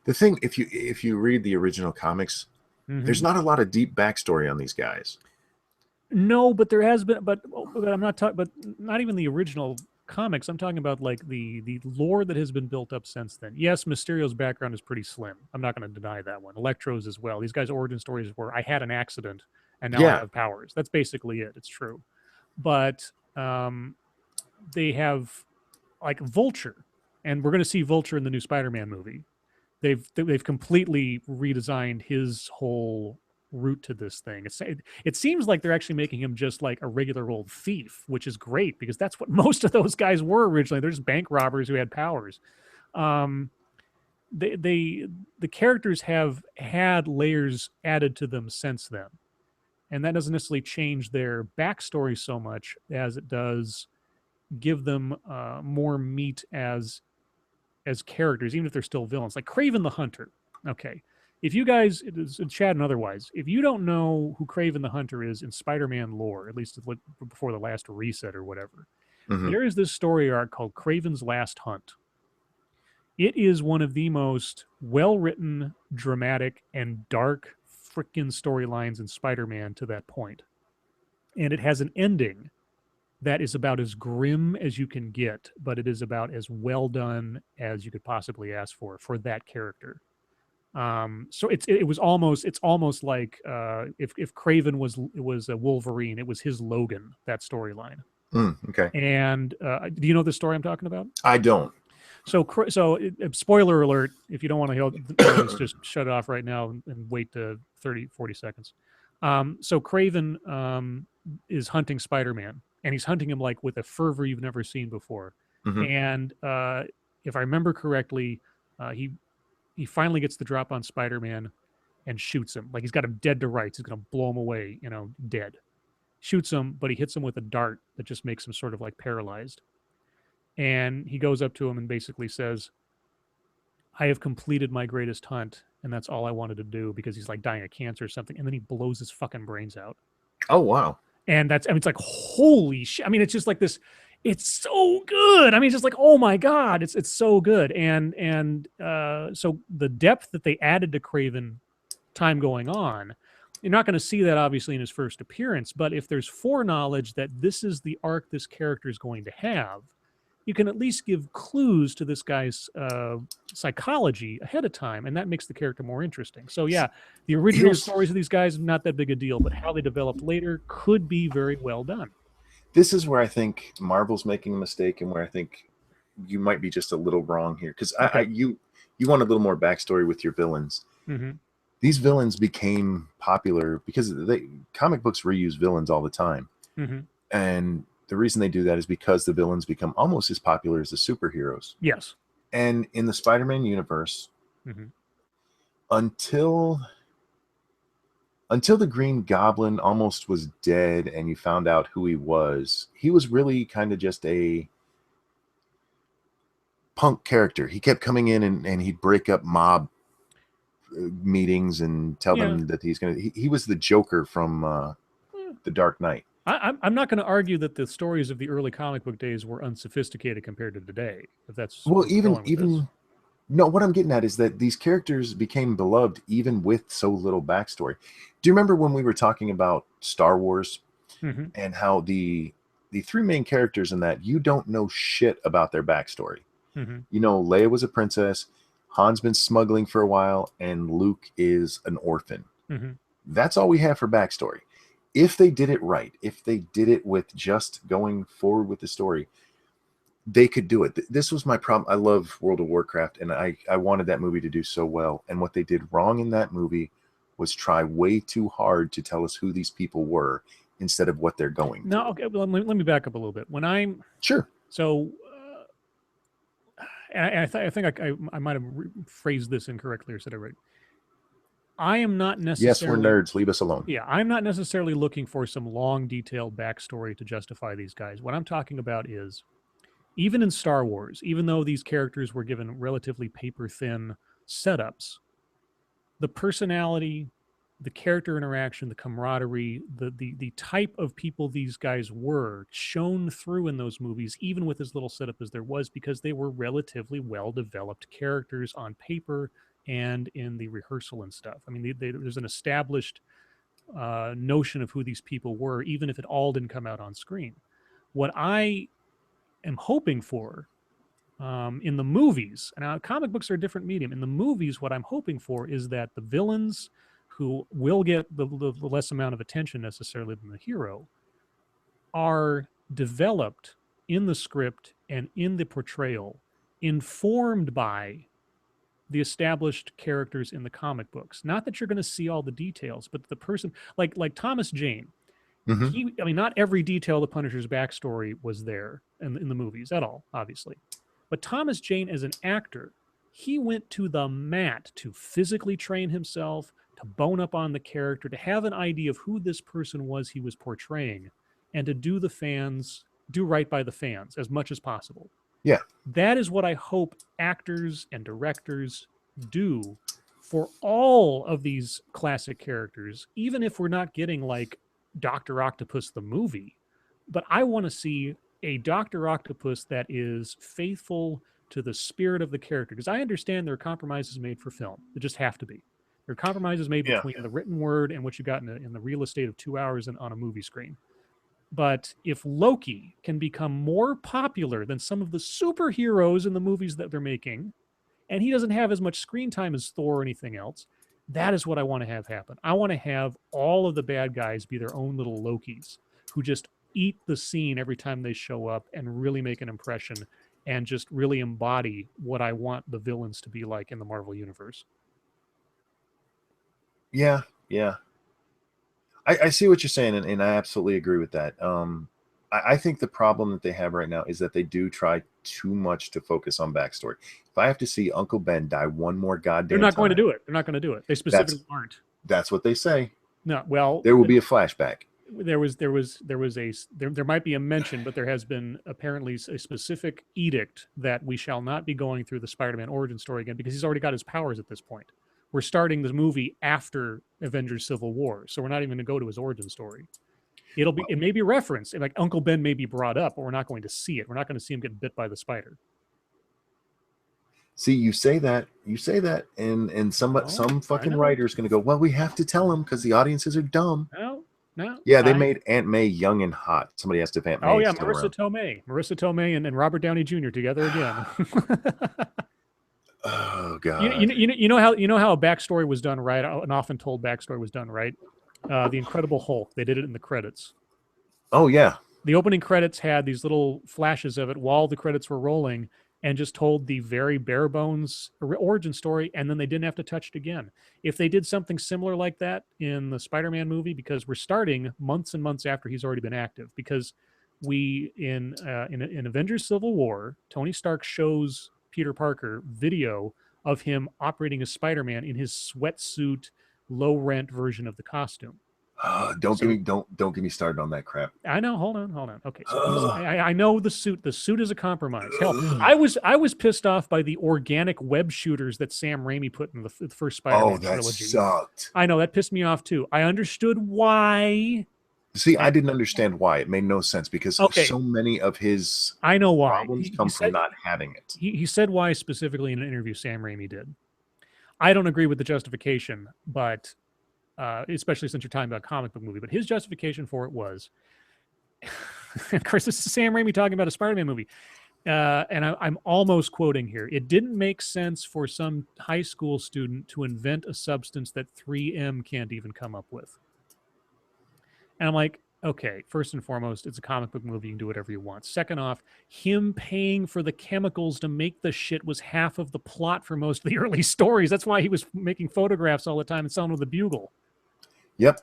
The thing, if you read the original comics, there's Mm-hmm. not a lot of deep backstory on these guys. No, but there has been, but I'm not talking, but not even the original comics. I'm talking about like the lore that has been built up since then. Yes, Mysterio's background is pretty slim. I'm not going to deny that one. Electro's as well. These guys' origin stories were I had an accident and now I Yeah. have powers. That's basically it. It's true, but they have like Vulture, and we're going to see Vulture in the new Spider-Man movie. They've completely redesigned his whole route to this thing. It seems like they're actually making him just like a regular old thief, which is great because that's what most of those guys were originally. They're just bank robbers who had powers. Um, they the characters have had layers added to them since then, and that doesn't necessarily change their backstory so much as it does give them more meat as characters, even if they're still villains, like Craven the Hunter. Okay. If you guys, Chad and otherwise, if you don't know who Craven the Hunter is in Spider Man lore, at least before the last reset or whatever, Hmm. there is this story arc called Craven's Last Hunt. It is one of the most well written, dramatic, and dark freaking storylines in Spider Man to that point. And it has an ending that is about as grim as you can get, but it is about as well done as you could possibly ask for that character. So it's almost like if Craven was a Wolverine, it was his Logan, that storyline. Okay. And do you know the story I'm talking about? I don't. So spoiler alert, if you don't want to know this, just shut it off right now and wait to 30, 40 seconds. So Craven is hunting Spider-Man, and he's hunting him like with a fervor you've never seen before. Hmm. And if I remember correctly, he finally gets the drop on Spider-Man and shoots him. Like he's got him dead to rights. He's going to blow him away, dead. Shoots him, but he hits him with a dart that just makes him sort of like paralyzed. And he goes up to him and basically says, I have completed my greatest hunt, and that's all I wanted to do, because he's like dying of cancer or something. And then he blows his fucking brains out. Oh, wow. And it's like, holy shit. I mean, it's just like this. It's so good. I mean, it's just like, oh my God, it's so good. And so the depth that they added to Craven, time going on, you're not going to see that obviously in his first appearance. But if there's foreknowledge that this is the arc this character is going to have, you can at least give clues to this guy's psychology ahead of time, and that makes the character more interesting. So yeah, the original stories of these guys, not that big a deal, but how they developed later could be very well done. This is where I think Marvel's making a mistake, and where I think you might be just a little wrong here, because Okay. you want a little more backstory with your villains. Mm-hmm. These villains became popular because comic books reuse villains all the time, Mm-hmm. and the reason they do that is because the villains become almost as popular as the superheroes. Yes. And in the Spider-Man universe, Mm-hmm. until the Green Goblin almost was dead and you found out who he was really kind of just a punk character. He kept coming in and he'd break up mob meetings and tell them that he was the Joker from The Dark Knight. I'm not going to argue that the stories of the early comic book days were unsophisticated compared to today. If that's Well, where we're going with this. No, what I'm getting at is that these characters became beloved even with so little backstory. Do you remember when we were talking about Star Wars Mm-hmm. and how the three main characters in that, you don't know shit about their backstory? Mm-hmm. You know, Leia was a princess, Han's been smuggling for a while, and Luke is an orphan. Mm-hmm. That's all we have for backstory. If they did it right, if they did it with just going forward with the story, they could do it. This was my problem. I love World of Warcraft, and I wanted that movie to do so well. And what they did wrong in that movie was try way too hard to tell us who these people were instead of what they're going through. No, okay. Well, let me back up a little bit. When I'm Sure. so, I think I might have phrased this incorrectly or said it right. I am not Yes, we're necessarily. nerds. Leave us alone. Yeah, I'm not necessarily looking for some long, detailed backstory to justify these guys. What I'm talking about is, even in Star Wars, even though these characters were given relatively paper thin setups, the personality, the character interaction, the camaraderie, the type of people these guys were shone through in those movies, even with as little setup as there was, because they were relatively well developed characters on paper and in the rehearsal and stuff. I mean, there's an established notion of who these people were, even if it all didn't come out on screen. What I am hoping for in the movies, and comic books are a different medium. In the movies, what I'm hoping for is that the villains, who will get the less amount of attention necessarily than the hero, are developed in the script and in the portrayal, informed by the established characters in the comic books. Not that you're going to see all the details, but the person, like Thomas Jane, Mm-hmm. I mean, not every detail of the Punisher's backstory was there in the movies at all, obviously. But Thomas Jane, as an actor, he went to the mat to physically train himself, to bone up on the character, to have an idea of who this person was he was portraying, and to do right by the fans as much as possible. Yeah. That is what I hope actors and directors do for all of these classic characters, even if we're not getting like Dr. Octopus the movie. But I want to see a Dr. Octopus that is faithful to the spirit of the character, because I understand there are compromises made for film. There just have to be. There are compromises made between the written word and what you got in the real estate of 2 hours on a movie screen. But if Loki can become more popular than some of the superheroes in the movies that they're making, and he doesn't have as much screen time as Thor or anything else, that is what I want to have happen. I want to have all of the bad guys be their own little Lokis who just eat the scene every time they show up and really make an impression and just really embody what I want the villains to be like in the Marvel universe. Yeah, yeah. I see what you're saying, and I absolutely agree with that. I think the problem that they have right now is that they do try too much to focus on backstory. If I have to see Uncle Ben die one more They're goddamn not going to time, do it. They're not going to do it. They that's specifically aren't. that's what they say. No, well, There will be a flashback. there might be a mention, but there has been apparently a specific edict that we shall not be going through the Spider-Man origin story again because he's already got his powers at this point. We're starting the movie after Avengers Civil War, so we're not even going to go to his origin story. It may be referenced, like Uncle Ben may be brought up, but we're not going to see it. We're not going to see him get bit by the spider. See, you say that, and some fucking writer is going to go, well, we have to tell them because the audiences are dumb. No. Yeah, they made Aunt May young and hot. Somebody asked if Aunt May is still around. Marissa Tomei, and Robert Downey Jr. together again. Oh God. You know how a backstory was done right, an often told backstory was done right. The Incredible Hulk. They did it in the credits. Oh yeah. The opening credits had these little flashes of it while the credits were rolling, and just told the very bare bones origin story, and then they didn't have to touch it again. If they did something similar like that in the Spider-Man movie, because we're starting months and months after he's already been active, because we in Avengers Civil War, Tony Stark shows Peter Parker video of him operating as Spider-Man in his sweatsuit, low rent version of the costume. Don't get me started on that crap. I know. Hold on. Okay, so I know the suit. The suit is a compromise. Hell, I was pissed off by the organic web shooters that Sam Raimi put in the first Spider-Man trilogy. Sucked. I know that pissed me off too. I understood why. See, I didn't understand why. It made no sense because so many of his I know why problems come from not having it. He said why specifically in an interview Sam Raimi did. I don't agree with the justification, but especially since you're talking about a comic book movie. But his justification for it was, of course, this is Sam Raimi talking about a Spider-Man movie. And I'm almost quoting here. It didn't make sense for some high school student to invent a substance that 3M can't even come up with. And I'm like, okay, first and foremost, it's a comic book movie. You can do whatever you want. Second off, him paying for the chemicals to make the shit was half of the plot for most of the early stories. That's why he was making photographs all the time and selling with a bugle. Yep.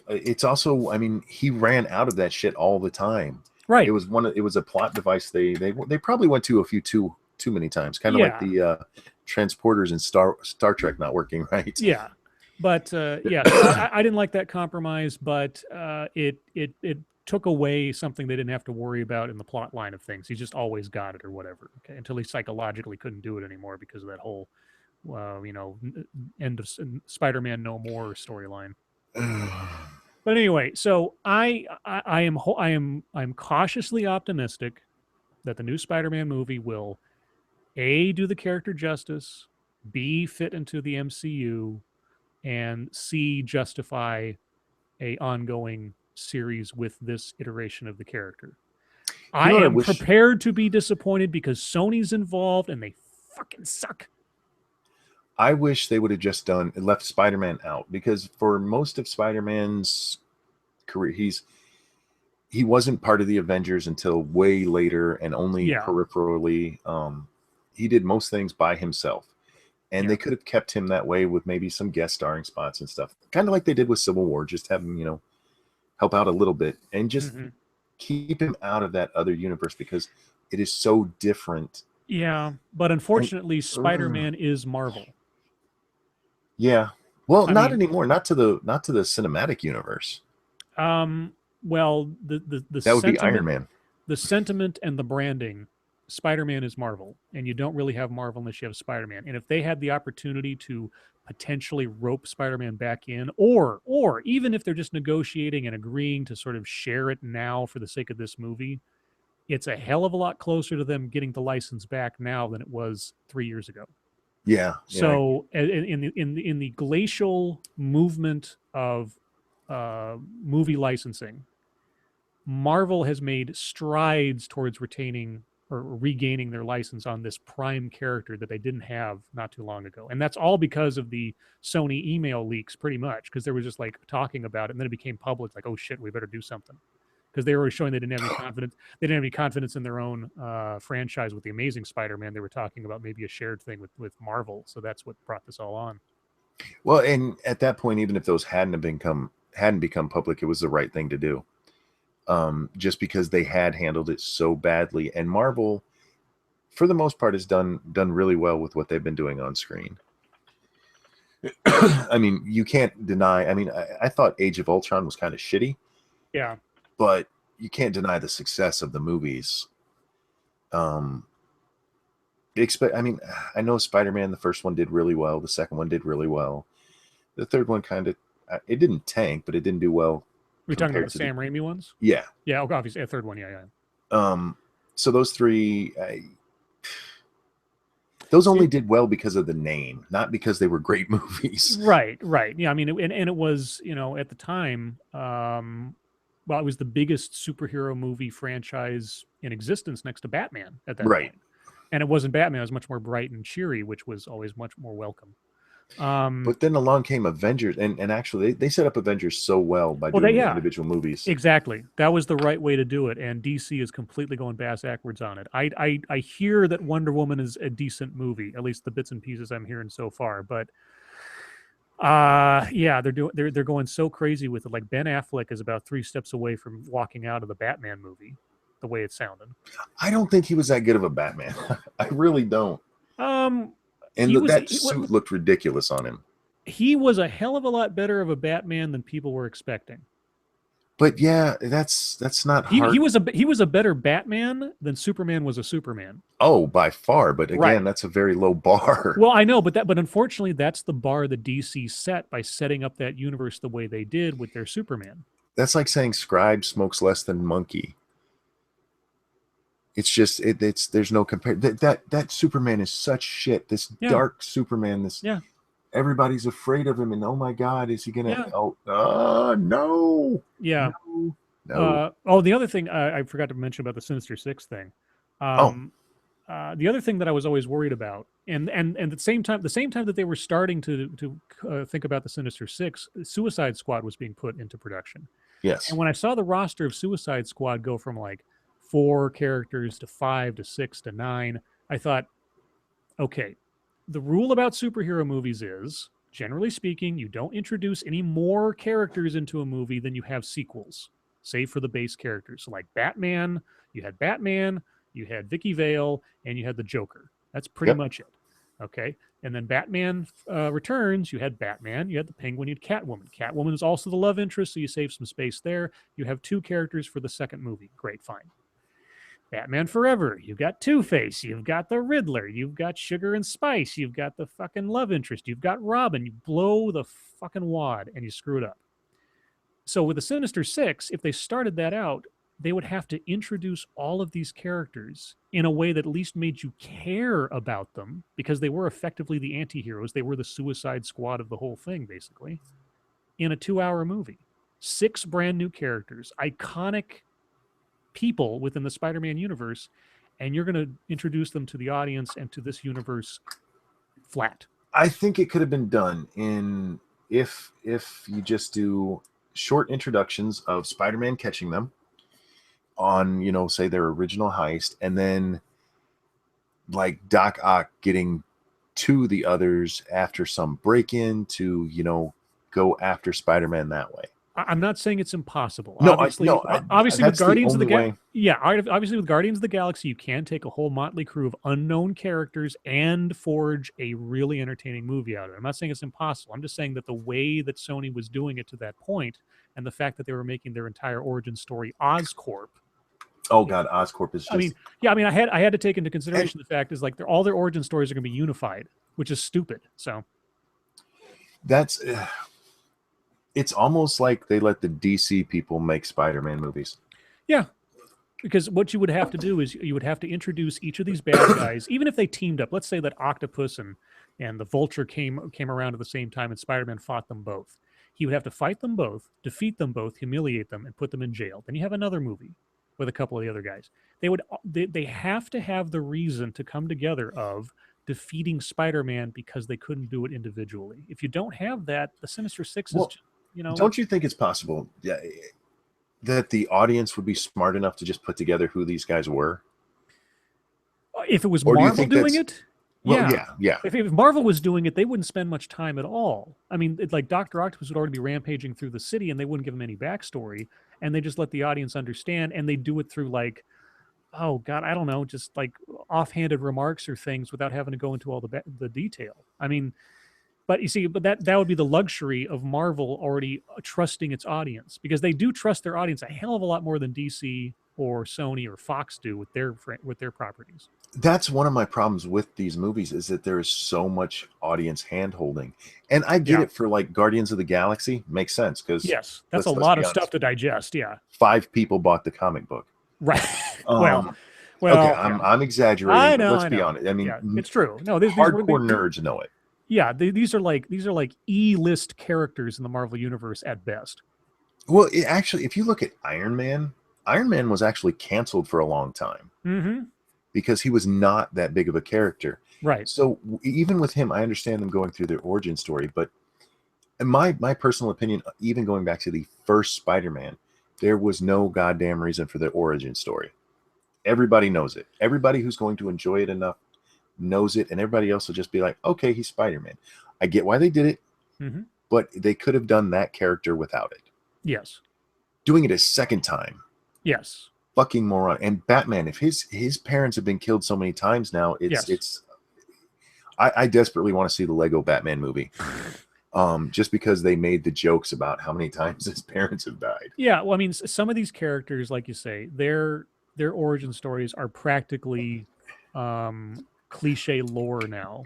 It's also, I mean, he ran out of that shit all the time. Right. It was a plot device they probably went to a few too many times. Kind of like the transporters in Star Trek not working right. Yeah. But I didn't like that compromise, but it took away something they didn't have to worry about in the plot line of things. He just always got it or whatever. Okay, until he psychologically couldn't do it anymore because of that whole, end of Spider-Man No More storyline. But anyway, so I'm cautiously optimistic that the new Spider-Man movie will A, do the character justice, B, fit into the MCU, and C, justify a ongoing series with this iteration of the character. I am prepared to be disappointed because Sony's involved and they fucking suck. I wish they would have just left Spider-Man out, because for most of Spider-Man's career, he wasn't part of the Avengers until way later, and only peripherally. He did most things by himself. And they could have kept him that way with maybe some guest starring spots and stuff. Kind of like they did with Civil War, just have him, help out a little bit and just keep him out of that other universe because it is so different. Yeah, but unfortunately, Spider-Man is Marvel. Yeah. Well, not anymore. Not to the cinematic universe. Well, the that would be Iron Man. The sentiment and the branding, Spider-Man is Marvel, and you don't really have Marvel unless you have Spider-Man. And if they had the opportunity to potentially rope Spider-Man back in, or even if they're just negotiating and agreeing to sort of share it now for the sake of this movie, it's a hell of a lot closer to them getting the license back now than it was 3 years ago. Yeah. So in the glacial movement of movie licensing, Marvel has made strides towards retaining or regaining their license on this prime character that they didn't have not too long ago. And that's all because of the Sony email leaks, pretty much, because they were just like talking about it, and then it became public, like, oh shit, we better do something. Because they were showing they didn't have any confidence. They didn't have any confidence in their own franchise with the Amazing Spider-Man. They were talking about maybe a shared thing with Marvel. So that's what brought this all on. Well, and at that point, even if those hadn't become public, it was the right thing to do. Just because they had handled it so badly, and Marvel, for the most part, has done really well with what they've been doing on screen. I mean, you can't deny. I mean, I thought Age of Ultron was kind of shitty. Yeah, but you can't deny the success of the movies. Um, I mean, I know Spider-Man, the first one did really well. The second one did really well. The third one kind of, it didn't tank, but it didn't do well we're talking about compared the to Sam Raimi ones. yeah. Yeah, obviously, a third one. Yeah, yeah. So those three, those only See, did well because of the name, not because they were great movies. right, right. Yeah, I mean, and it was, at the time, well, it was the biggest superhero movie franchise in existence next to Batman at that Right. point. And it wasn't Batman; it was much more bright and cheery, which was always much more welcome. But then along came Avengers, and actually they set up Avengers so well by Well, doing the yeah, individual movies. exactly. That was the right way to do it, and DC is completely going bass backwards on it. I hear that Wonder Woman is a decent movie, at least the bits and pieces I'm hearing so far. But yeah, they're going so crazy with it. Like Ben Affleck is about 3 steps away from walking out of the Batman movie, the way it sounded. I don't think he was that good of a Batman. I really don't. Um, And he was that suit looked ridiculous on him. he was a hell of a lot better of a Batman than people were expecting. But yeah, that's not He hard. he was a better Batman than Superman was a Superman. Oh, by far. But again, Right. that's a very low bar. Well, I know, but unfortunately, that's the bar that DC set by setting up that universe the way they did with their Superman. That's like saying Scribe smokes less than Monkey. It's just it's there's no compare. That Superman is such shit. This dark Superman. This everybody's afraid of him, and oh my God, is he gonna? Yeah. No. Yeah. No. Oh, the other thing I forgot to mention about the Sinister Six thing. The other thing that I was always worried about, and at the same time that they were starting to think about the Sinister Six, Suicide Squad was being put into production. Yes. And when I saw the roster of Suicide Squad go from like 4 characters to 5 to 6 to 9, I thought, okay, the rule about superhero movies is, generally speaking, you don't introduce any more characters into a movie than you have sequels, save for the base characters. So like Batman, you had Vicky Vale, and you had the Joker. That's pretty much it. Okay. And then Batman Returns, you had Batman, you had the Penguin, you had Catwoman. Catwoman is also the love interest, so you save some space there. You have 2 characters for the second movie. Great, fine. Batman Forever, you've got Two-Face, you've got the Riddler, you've got Sugar and Spice, you've got the fucking love interest, you've got Robin. You blow the fucking wad and you screw it up. So with the Sinister Six, if they started that out, they would have to introduce all of these characters in a way that at least made you care about them, because they were effectively the anti-heroes. They were the Suicide Squad of the whole thing, basically, in a 2-hour movie. 6 brand new characters, iconic people within the Spider-Man universe, and you're going to introduce them to the audience and to this universe flat. I think it could have been done in if you just do short introductions of Spider-Man catching them on, say their original heist, and then like Doc Ock getting to the others after some break-in to, go after Spider-Man that way. I'm not saying it's impossible. No, obviously with Guardians of the Galaxy, obviously with Guardians of the Galaxy, you can take a whole motley crew of unknown characters and forge a really entertaining movie out of it. I'm not saying it's impossible. I'm just saying that the way that Sony was doing it to that point, and the fact that they were making their entire origin story Oscorp. Oh God, Oscorp is just. I had to take into consideration the fact is like all their origin stories are going to be unified, which is stupid. So that's. It's almost like they let the DC people make Spider-Man movies. Yeah, because what you would have to do is you would have to introduce each of these bad guys, even if they teamed up. Let's say that Octopus and the Vulture came around at the same time, and Spider-Man fought them both. He would have to fight them both, defeat them both, humiliate them, and put them in jail. Then you have another movie with a couple of the other guys. They have to have the reason to come together of defeating Spider-Man because they couldn't do it individually. If you don't have that, the Sinister Six is Well, just, you know, don't you think it's possible, yeah, that the audience would be smart enough to just put together who these guys were? if it was Or do you Marvel think doing that's, it, well, yeah. yeah, yeah. If Marvel was doing it, they wouldn't spend much time at all. I mean, like Doctor Octopus would already be rampaging through the city, and they wouldn't give him any backstory, and they just let the audience understand, and they do it through like, oh god, I don't know, just like offhanded remarks or things without having to go into all the detail. I mean, but you see, but that would be the luxury of Marvel already trusting its audience, because they do trust their audience a hell of a lot more than DC or Sony or Fox do with their properties. That's one of my problems with these movies, is that there is so much audience hand holding. And I get Yeah. it for like Guardians of the Galaxy, makes sense, because Yes, that's a let's lot be of stuff honest, to digest. Yeah. 5 people bought the comic book. Right. well, Um, okay, well, yeah. I'm exaggerating, but let's I be know. honest. I mean, Yeah, it's true. No, these were hardcore nerds know it. yeah, these are like E-list characters in the Marvel universe at best. Well, actually, if you look at Iron Man was actually canceled for a long time Mm-hmm. because he was not that big of a character. Right. So even with him, I understand them going through their origin story, but in my personal opinion, even going back to the first Spider-Man, there was no goddamn reason for the origin story. Everybody knows it. Everybody who's going to enjoy it enough knows it, and everybody else will just be like, okay, he's Spider-Man. I get why they did it, Mm-hmm. but they could have done that character without it. Yes. Doing it a second time, Yes. fucking moron. And Batman, if his parents have been killed so many times now, Yes. it's I desperately want to see the Lego Batman movie. Just because they made the jokes about how many times his parents have died. Yeah. Well, I mean, some of these characters, like you say, their origin stories are practically cliche lore now.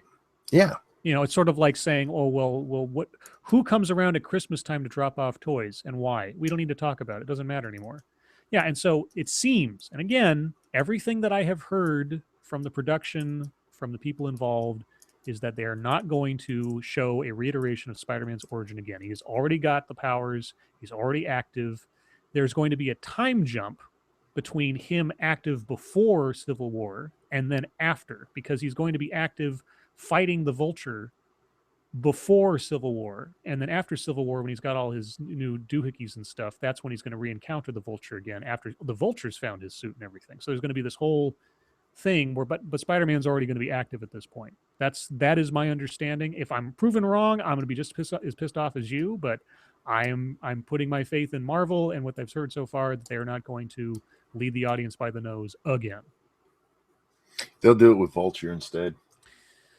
Yeah. You know, it's sort of like saying, "Oh, well, what? Who comes around at Christmas time to drop off toys and why? We don't need to talk about it. It doesn't matter anymore." Yeah, and so it seems, and again, everything that I have heard from the production, from the people involved, is that they are not going to show a reiteration of Spider-Man's origin again. He's already got the powers. He's already active. There's going to be a time jump between him active before Civil War and then after, because he's going to be active fighting the Vulture before Civil War, and then after Civil War, when he's got all his new doohickeys and stuff, that's when he's going to re-encounter the Vulture again after the Vulture's found his suit and everything. So there's going to be this whole thing where, but Spider-Man's already going to be active at this point. That is my understanding. If I'm proven wrong, I'm going to be just as pissed off as you. But I'm putting my faith in Marvel and what I've heard so far, that they're not going to lead the audience by the nose again. They'll do it with Vulture instead.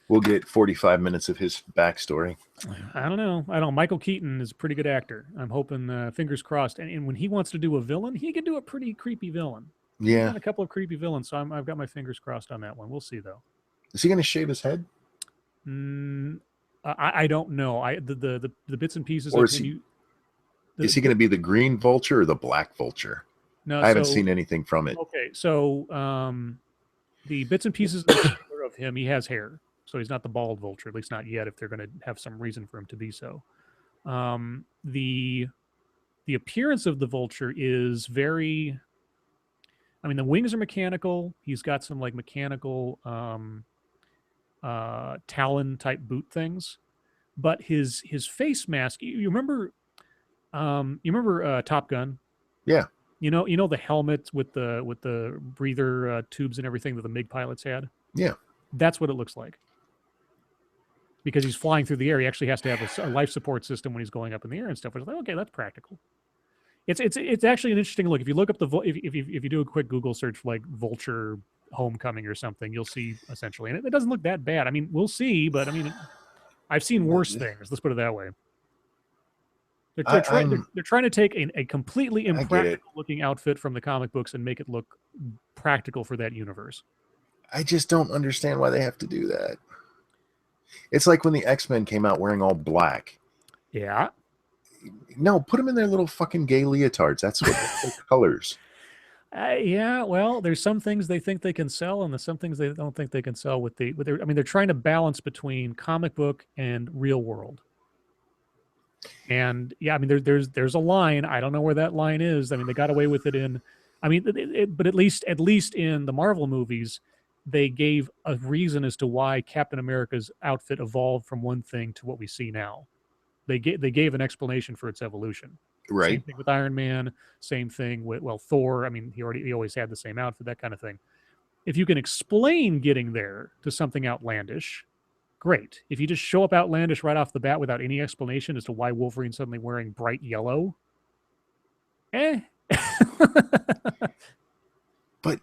We'll get 45 minutes of his backstory. I don't know. Michael Keaton is a pretty good actor. I'm hoping, fingers crossed. And when he wants to do a villain, he can do a pretty creepy villain. He's Yeah. done a couple of creepy villains, so I've got my fingers crossed on that one. We'll see, though. Is he going to shave his head? I don't know. The bits and pieces Or of him. Is he going to be the green Vulture or the black Vulture? No, I haven't seen anything from it. Okay, so the bits and pieces of him, he has hair. So he's not the bald Vulture, at least not yet, if they're going to have some reason for him to be so. The appearance of the Vulture is very, I mean, the wings are mechanical. He's got some like mechanical talon type boot things, but his face mask, you remember Top Gun? Yeah. You know the helmet with the breather tubes and everything that the MiG pilots had? Yeah. That's what it looks like. Because he's flying through the air, he actually has to have a life support system when he's going up in the air and stuff. It's like, okay, that's practical. It's actually an interesting look. If you look up if you do a quick Google search for like Vulture Homecoming or something, you'll see essentially, and it doesn't look that bad. I mean, we'll see, but I mean, I've seen worse things. Let's put it that way. They're trying to take a completely impractical looking outfit from the comic books and make it look practical for that universe. I just don't understand why they have to do that. It's like when the X-Men came out wearing all black. Yeah. No, put them in their little fucking gay leotards. That's what the colors. Yeah, well, there's some things they think they can sell, and there's some things they don't think they can sell with their. I mean, they're trying to balance between comic book and real world. And yeah, I mean, there's a line. I don't know where that line is. I mean, they got away with it in, I mean, but at least in the Marvel movies, they gave a reason as to why Captain America's outfit evolved from one thing to what we see now. They gave an explanation for its evolution. Same Right. thing with Iron Man. Same thing with, well, Thor. I mean, he always had the same outfit, that kind of thing. If you can explain getting there to something outlandish, great. If you just show up outlandish right off the bat without any explanation as to why Wolverine's suddenly wearing bright yellow, eh. But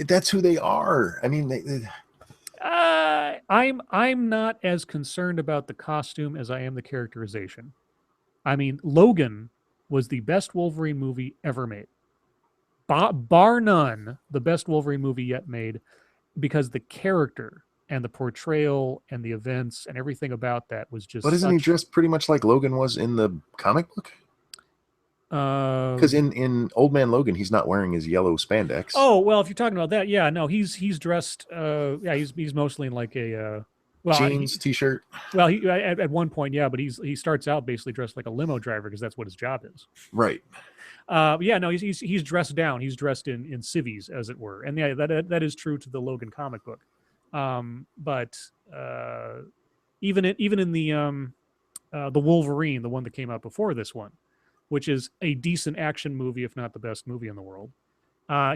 that's who they are. I mean, I'm not as concerned about the costume as I am the characterization. I mean, Logan was the best Wolverine movie ever made, bar none, the best Wolverine movie yet made, because the character and the portrayal and the events and everything about that was but just isn't he such. dressed pretty much like Logan was in the comic book? Uh, Because in Old Man Logan, he's not wearing his yellow spandex oh well, if you're talking about that, yeah, no, he's dressed. Yeah, he's mostly in like a. Well, jeans, t-shirt. he at one point, yeah, but he starts out basically dressed like a limo driver because that's what his job is. Right. Yeah, no, he's dressed down. He's dressed in civvies, as it were, and yeah, that is true to the Logan comic book. But even in the Wolverine, the one that came out before this one, which is a decent action movie, if not the best movie in the world,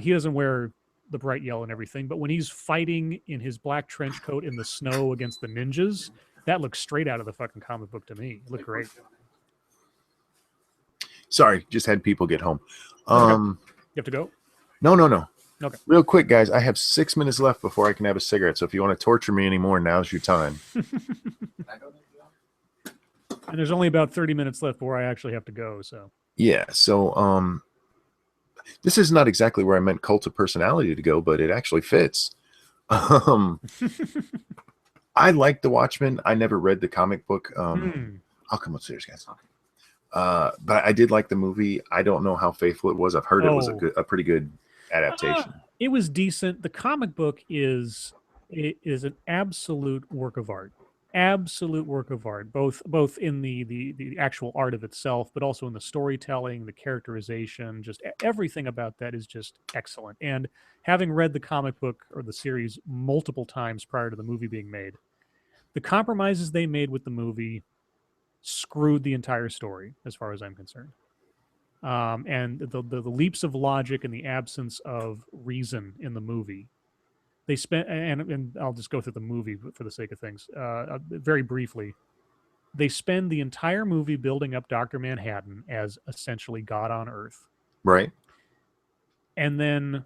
he doesn't wear the bright yellow and everything, but when he's fighting in his black trench coat in the snow against the ninjas, that looks straight out of the fucking comic book to me. It looked great. Sorry, just had people get home. Okay. You have to go? No. Okay. Real quick, guys, I have 6 minutes left before I can have a cigarette. So if you want to torture me anymore, now's your time. And there's only about 30 minutes left before I actually have to go. So Yeah. So this is not exactly where I meant Cult of Personality to go, but it actually fits. I like The Watchmen. I never read the comic book. I'll come upstairs, guys. But I did like the movie. I don't know how faithful it was. I've heard it was a pretty good adaptation. It was decent. The comic book is an absolute work of art. Absolute work of art, both in the actual art of itself, but also in the storytelling, the characterization, just everything about that is just excellent. And having read the comic book or the series multiple times prior to the movie being made, the compromises they made with the movie screwed the entire story, as far as I'm concerned. And the leaps of logic and the absence of reason in the movie. They spent, and I'll just go through the movie for the sake of things, very briefly. They spend the entire movie building up Dr. Manhattan as essentially God on Earth. Right. And then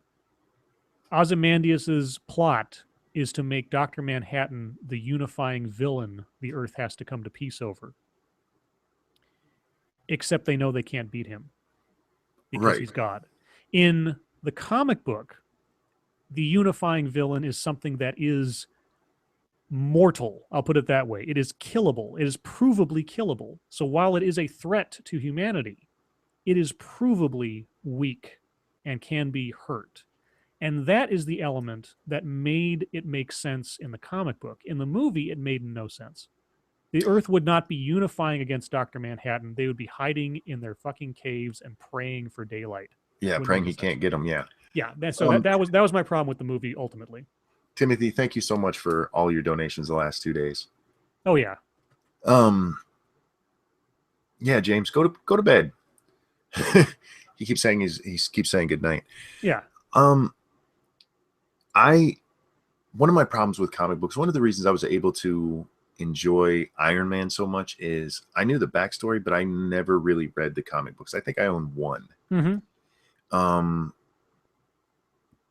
Ozymandias's plot is to make Dr. Manhattan the unifying villain the Earth has to come to peace over. Except they know they can't beat him because he's God. In the comic book, the unifying villain is something that is mortal. I'll put it that way. It is killable. It is provably killable. So while it is a threat to humanity, it is provably weak and can be hurt. And that is the element that made it make sense in the comic book. In the movie, it made no sense. The Earth would not be unifying against Dr. Manhattan. They would be hiding in their fucking caves and praying for daylight. Yeah, praying he can't get them. Yeah. Yeah. That was my problem with the movie ultimately. Timothy, thank you so much for all your donations the last 2 days. Oh yeah. Yeah, James, go to bed. He keeps saying he keeps saying good night. Yeah. One of my problems with comic books, one of the reasons I was able to enjoy Iron Man so much is I knew the backstory, but I never really read the comic books. I think I own one. Mm-hmm.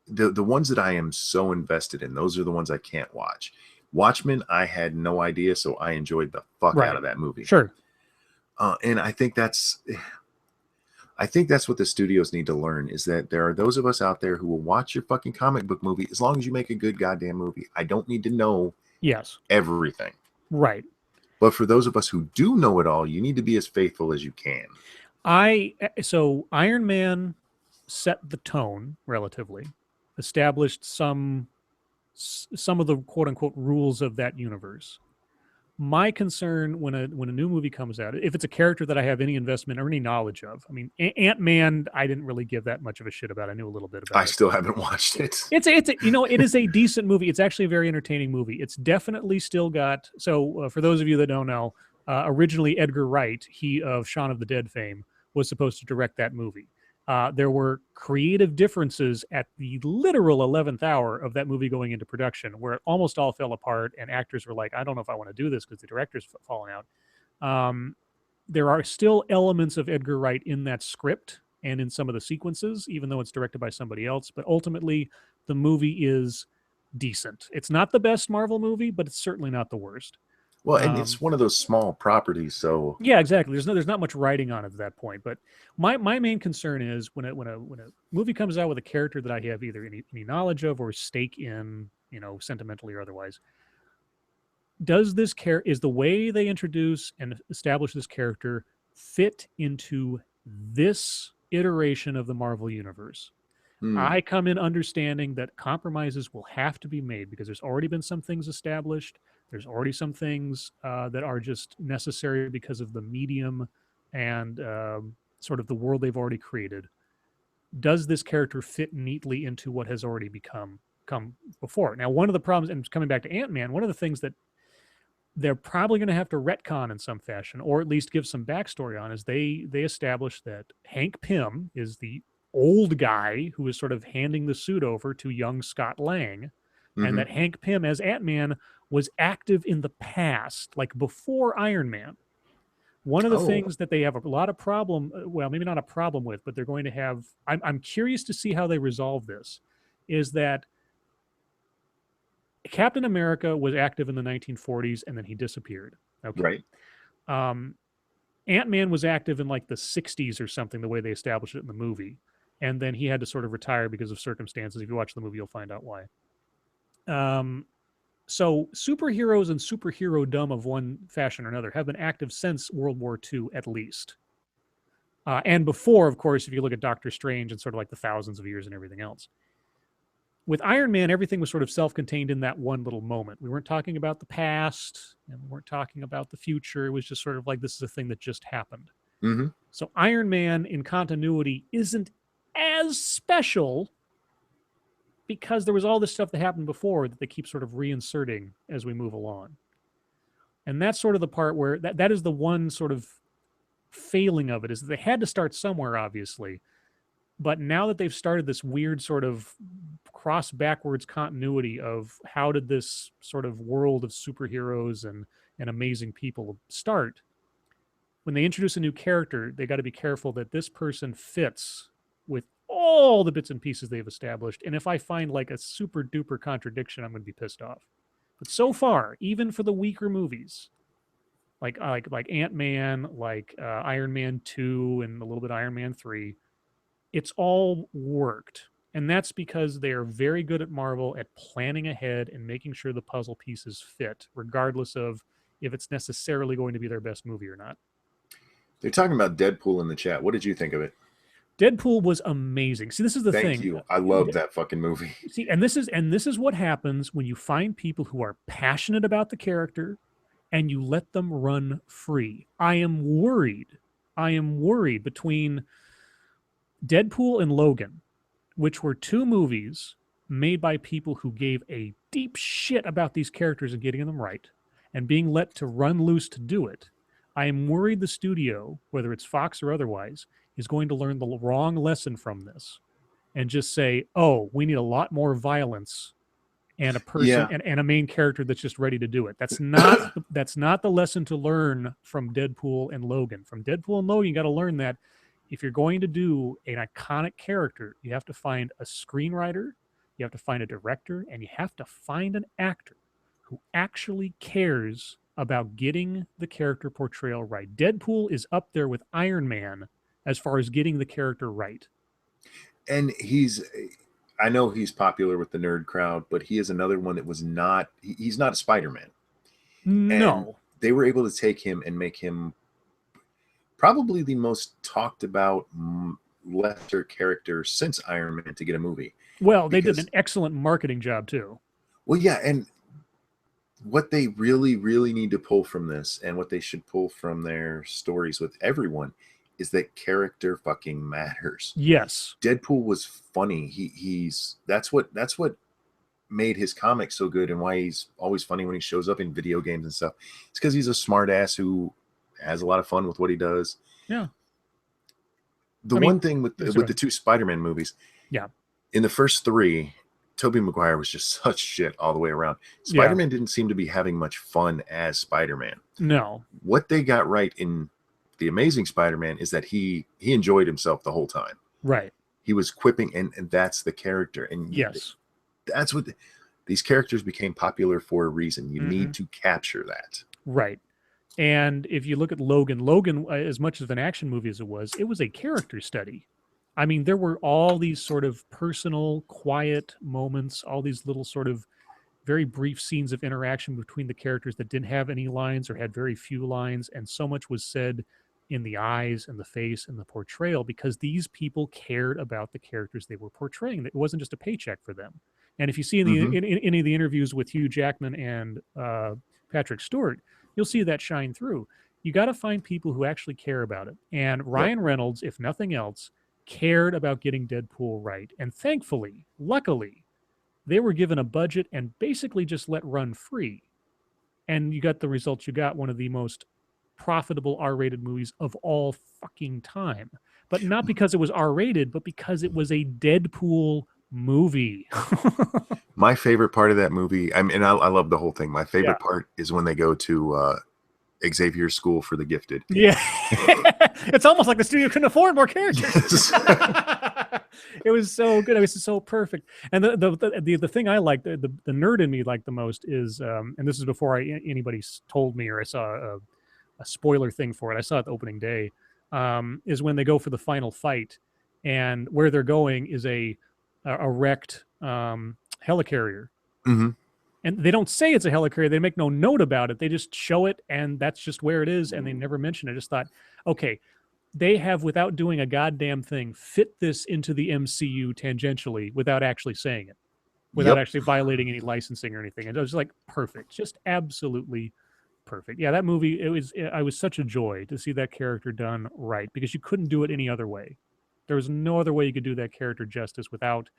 The ones that I am so invested in, those are the ones I can't watch. Watchmen, I had no idea, so I enjoyed the fuck out of that movie. Sure. And I think that's what the studios need to learn, is that there are those of us out there who will watch your fucking comic book movie as long as you make a good goddamn movie. I don't need to know everything. Right. But for those of us who do know it all, you need to be as faithful as you can. So Iron Man set the tone relatively, established some of the quote unquote rules of that universe. My concern when a new movie comes out, if it's a character that I have any investment or any knowledge of, I mean, Ant-Man, I didn't really give that much of a shit about. I knew a little bit I about it. still haven't watched it. It is a decent movie. It's actually a very entertaining movie. It's definitely still got. So for those of you that don't know, originally Edgar Wright, he of Shaun of the Dead fame, was supposed to direct that movie. There were creative differences at the literal 11th hour of that movie going into production, where it almost all fell apart, and actors were like, "I don't know if I want to do this," because the director's falling out. Um, there are still elements of Edgar Wright in that script and in some of the sequences, even though it's directed by somebody else. But ultimately, the movie is decent. It's not the best Marvel movie, but it's certainly not the worst. Well, and it's Um, one of those small properties, so yeah, exactly. There's not much writing on it at that point. But my main concern is when a movie comes out with a character that I have either any knowledge of or stake in, sentimentally or otherwise, does this care is the way they introduce and establish this character fit into this iteration of the Marvel universe? hmm. I come in understanding that compromises will have to be made because there's already been some things established. There's already some things that are just necessary because of the medium and sort of the world they've already created. Does this character fit neatly into what has already come before? Now, one of the problems, and coming back to Ant-Man, one of the things that they're probably going to have to retcon in some fashion, or at least give some backstory on, is they establish that Hank Pym is the old guy who is sort of handing the suit over to young Scott Lang, and Hmm. that Hank Pym as Ant-Man was active in the past, like before Iron Man. One of the Oh, things that they have a lot of problem, well, maybe not a problem with, but they're going to have. I'm curious to see how they resolve this. Is that Captain America was active in the 1940s and then he disappeared. Okay. right. Um, Ant-Man was active in like the 60s or something, the way they established it in the movie. And then he had to sort of retire because of circumstances. If you watch the movie, you'll find out why. Um, so superheroes and superhero dumb of one fashion or another have been active since World War II at least. And before, of course, if you look at Doctor Strange and sort of like the thousands of years and everything else. With Iron Man, everything was sort of self-contained in that one little moment. We weren't talking about the past and we weren't talking about the future. It was just sort of like this is a thing that just happened. Hmm. So Iron Man in continuity isn't as special because there was all this stuff that happened before that they keep sort of reinserting as we move along. And that's sort of the part where that is the one sort of failing of it, is that they had to start somewhere, obviously. But now that they've started this weird sort of cross backwards continuity of how did this sort of world of superheroes and amazing people start, when they introduce a new character, they got to be careful that this person fits with all the bits and pieces they've established. And if I find like a super duper contradiction, I'm going to be pissed off. But so far, even for the weaker movies, like Ant Man, like Iron Man 2, and a little bit Iron Man 3, it's all worked. And that's because they are very good at Marvel at planning ahead and making sure the puzzle pieces fit, regardless of if it's necessarily going to be their best movie or not. They're talking about Deadpool in the chat. What did you think of it? Deadpool was amazing. See, this is the Thank thing. you. I love that fucking movie. See, and this is what happens when you find people who are passionate about the character and you let them run free. I am worried. I am worried between Deadpool and Logan, which were two movies made by people who gave a deep shit about these characters and getting them right and being let to run loose to do it. I am worried the studio, whether it's Fox or otherwise, is going to learn the wrong lesson from this and just say, oh, we need a lot more violence and a person Yeah. and a main character that's just ready to do it. That's not the lesson to learn from Deadpool and Logan. From Deadpool and Logan, you got to learn that if you're going to do an iconic character, you have to find a screenwriter, you have to find a director, and you have to find an actor who actually cares about getting the character portrayal right. Deadpool is up there with Iron Man as far as getting the character right. And I know he's popular with the nerd crowd, but he is another one that was not, he's not a Spider-Man. And No. they were able to take him and make him probably the most talked about lesser character since Iron Man to get a movie. Well, they did an Because, excellent marketing job too. well, yeah, and what they really, really need to pull from this, and what they should pull from their stories with everyone, is that character fucking matters. Yes. Deadpool was funny. He's that's what made his comic so good, and why he's always funny when he shows up in video games and stuff. It's because he's a smart ass who has a lot of fun with what he does. Yeah. The I one mean, thing with yeah, the two Spider-Man movies, yeah. in the first three, Tobey Maguire was just such shit all the way around. Yeah. Spider-Man didn't seem to be having much fun as Spider-Man. No. What they got right in the Amazing Spider-Man is that he enjoyed himself the whole time. Right. He was quipping, and that's the character. And Yes. that's what these characters became popular for a reason. You Mm-hmm. need to capture that. Right. And if you look at Logan, as much of an action movie as it was a character study. I mean, there were all these sort of personal, quiet moments, all these little sort of very brief scenes of interaction between the characters that didn't have any lines or had very few lines. And so much was said in the eyes and the face and the portrayal because these people cared about the characters they were portraying. It wasn't just a paycheck for them. And if you see Mm-hmm. in any of the interviews with Hugh Jackman and Patrick Stewart, you'll see that shine through. You got to find people who actually care about it. And Yep. Ryan Reynolds, if nothing else, cared about getting Deadpool right. And thankfully, luckily, they were given a budget and basically just let run free. And you got the results you got, one of the most profitable R-rated movies of all fucking time. But not because it was R-rated, but because it was a Deadpool movie. My favorite part of that movie, I love the whole thing. My favorite part is when they go to Xavier's School for the Gifted. Yeah. It's almost like the studio couldn't afford more characters. Yes. It was so good. It was so perfect. And the thing I liked, the nerd in me liked the most is, and this is before anybody told me or I saw a spoiler thing for it. I saw it the opening day, is when they go for the final fight, and where they're going is a wrecked helicarrier. Mm-hmm. And they don't say it's a helicarrier. They make no note about it. They just show it, and that's just where it is. And they never mention it. I just thought, okay, they have, without doing a goddamn thing, fit this into the MCU tangentially without actually saying it, without actually violating any licensing or anything. And it was like perfect, just absolutely perfect. Yeah, that movie, I was such a joy to see that character done right because you couldn't do it any other way. There was no other way you could do that character justice without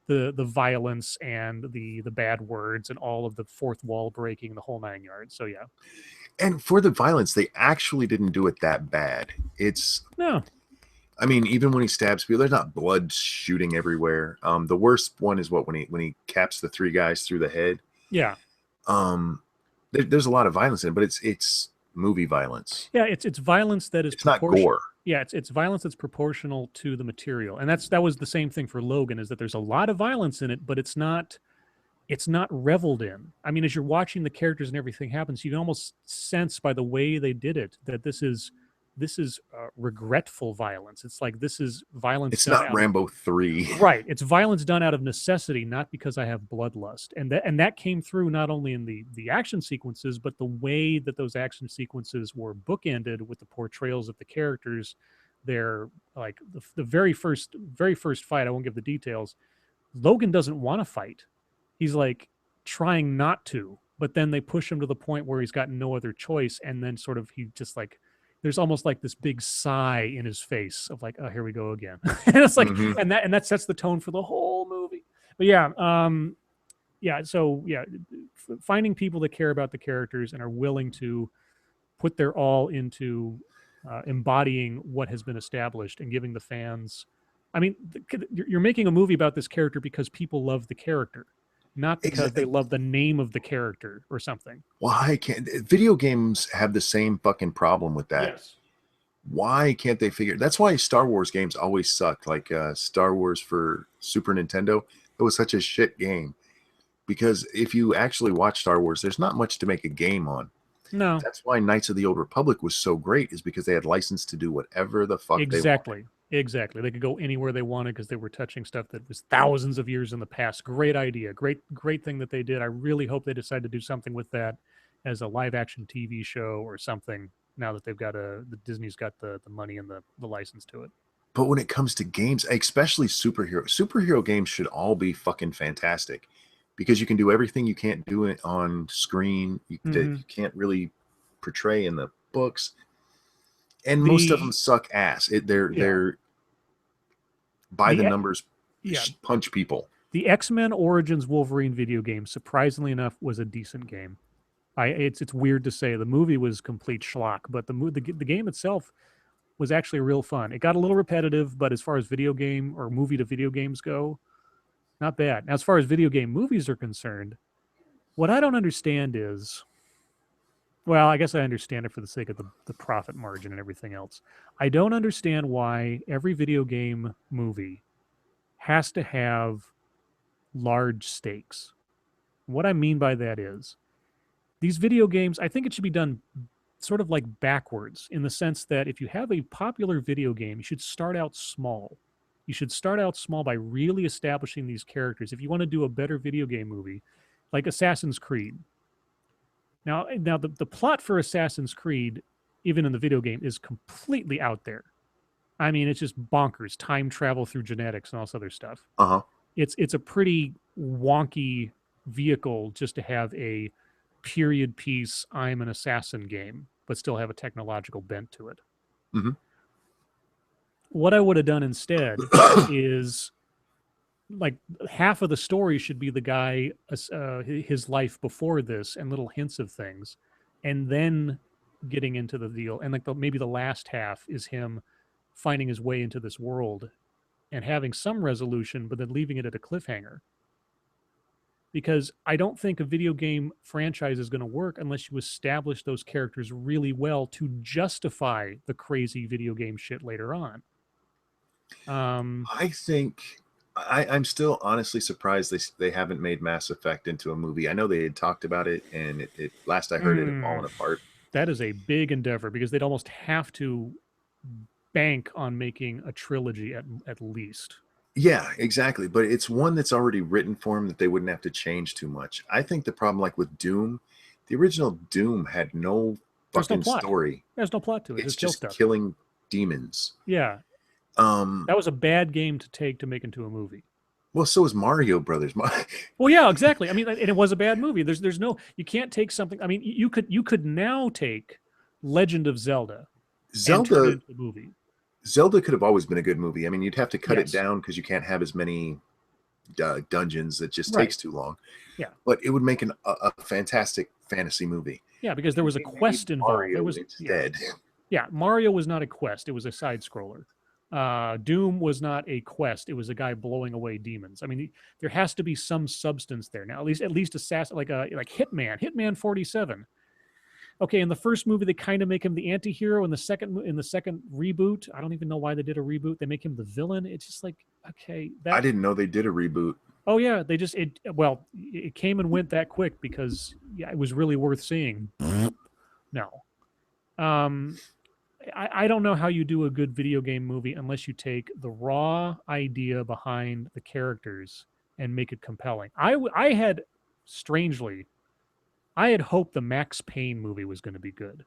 the violence and the bad words and all of the fourth wall breaking, the whole 9 yards. So yeah. And for the violence, they actually didn't do it that bad. No. I mean, even when he stabs people, there's not blood shooting everywhere. The worst one is when he caps the three guys through the head. Yeah. There's a lot of violence in it, but it's movie violence. Yeah, it's violence that is not gore. Yeah, it's violence that's proportional to the material. And that was the same thing for Logan, is that there's a lot of violence in it, but it's not reveled in. I mean, as you're watching the characters and everything happens, you can almost sense by the way they did it that this is regretful violence. It's like this is violence. It's not Rambo 3. Right. It's violence done out of necessity, not because I have bloodlust. And that came through not only in the action sequences, but the way that those action sequences were bookended with the portrayals of the characters. They're like the very first fight. I won't give the details. Logan doesn't want to fight. He's like trying not to, but then they push him to the point where he's got no other choice. And then sort of he just like, there's almost like this big sigh in his face of like, oh, here we go again. And it's like, and that sets the tone for the whole movie. But yeah. So yeah, finding people that care about the characters and are willing to put their all into embodying what has been established and giving the fans. I mean, you're making a movie about this character because people love the character, not because they love the name of the character or something. Why can't video games have the same fucking problem with that? Yes. Why can't they figure? That's why Star Wars games always sucked. Like Star Wars for Super Nintendo, it was such a shit game. Because if you actually watch Star Wars, there's not much to make a game on. No. That's why Knights of the Old Republic was so great, is because they had license to do whatever the fuck they wanted. Exactly. They could go anywhere they wanted because they were touching stuff that was thousands of years in the past. Great idea. Great thing that they did. I really hope they decide to do something with that as a live action TV show or something now that they've got the Disney's got the money and the license to it. But when it comes to games, especially superhero games should all be fucking fantastic because you can do everything you can't do it on screen, that Hmm. you can't really portray in the books, and most of them The suck ass. Yeah, They're by the the numbers yeah, punch people. the X-Men Origins Wolverine video game, surprisingly enough, was a decent game. It's weird to say the movie was complete schlock, but the game itself was actually real fun. It got a little repetitive, but as far as video game or movie to video games go, not bad. Now, as far as video game movies are concerned, what I don't understand is, well, I guess I understand it for the sake of the profit margin and everything else. I don't understand why every video game movie has to have large stakes. What I mean by that is these video games, I think it should be done sort of like backwards in the sense that if you have a popular video game, you should start out small. You should start out small by really establishing these characters. If you want to do a better video game movie, like Assassin's Creed. Now the plot for Assassin's Creed, even in the video game, is completely out there. I mean, it's just bonkers. Time travel through genetics and all this other stuff. Uh huh. It's a pretty wonky vehicle just to have a period piece I'm an assassin game, but still have a technological bent to it. Hmm. What I would have done instead is like half of the story should be the guy his life before this and little hints of things, and then getting into the deal. And like maybe the last half is him finding his way into this world and having some resolution, but then leaving it at a cliffhanger. Because I don't think a video game franchise is going to work unless you establish those characters really well to justify the crazy video game shit later on. Um, I think I'm still honestly surprised they haven't made Mass Effect into a movie. I know they had talked about it, and last I heard it had fallen apart. that is a big endeavor because they'd almost have to bank on making a trilogy at least. Yeah, exactly. But it's one that's already written for him that they wouldn't have to change too much. I think the problem, like with Doom, the original Doom had no There's no fucking plot. story. There's no plot to it. It's Just kill just stuff. killing demons. Yeah, Um, that was a bad game to take to make into a movie. well, so is Mario Brothers. Well, yeah, exactly. I mean, and it was a bad movie. There's no you can't take something. I mean, you could now take Legend of Zelda and turn it Zelda into a movie. Zelda could have always been a good movie. I mean, you'd have to cut it Yes. down because you can't have as many dungeons. It just Right. takes too long. Yeah. But it would make a fantastic fantasy movie. Yeah, because there was a They made quest involved. There Mario was instead. yeah. Mario was not a quest. It was a side scroller. Doom was not a quest. It was a guy blowing away demons. I mean, there has to be some substance there. Now, at least assassin like Hitman 47. Okay, in the first movie they kind of make him the anti-hero. In the second reboot, I don't even know why they did a reboot. They make him the villain. It's just like, okay, I that didn't know they did a reboot. oh yeah, it came and went that quick because yeah, it was really worth seeing. No. Um I don't know how you do a good video game movie unless you take the raw idea behind the characters and make it compelling. I had strangely I had hoped the Max Payne movie was going to be good.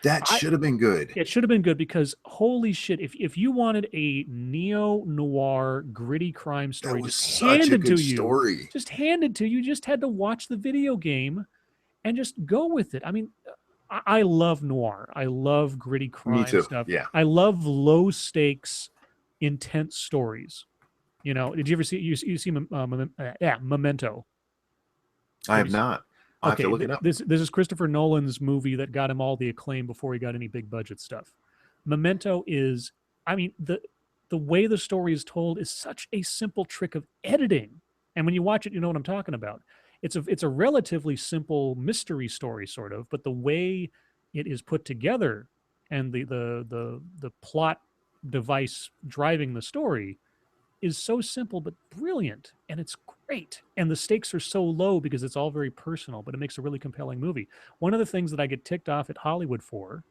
That I should have been good. It should have been good because holy shit, if you wanted a neo noir gritty crime That story was just such a handed to good you, story. you just had to watch the video game and just go with it. I mean, I love noir. I love gritty Me crime too. stuff. Yeah. I love low stakes, intense stories. You know, did you ever see you see Memento? I Have have you not. I'll have to Okay, look it up. this is Christopher Nolan's movie that got him all the acclaim before he got any big budget stuff. Memento is, I mean, the way the story is told is such a simple trick of editing, and when you watch it, you know what I'm talking about. It's a relatively simple mystery story, sort of, but the way it is put together and the plot device driving the story is so simple but brilliant, and it's great, and the stakes are so low because it's all very personal, but it makes a really compelling movie. One of the things that I get ticked off at Hollywood for,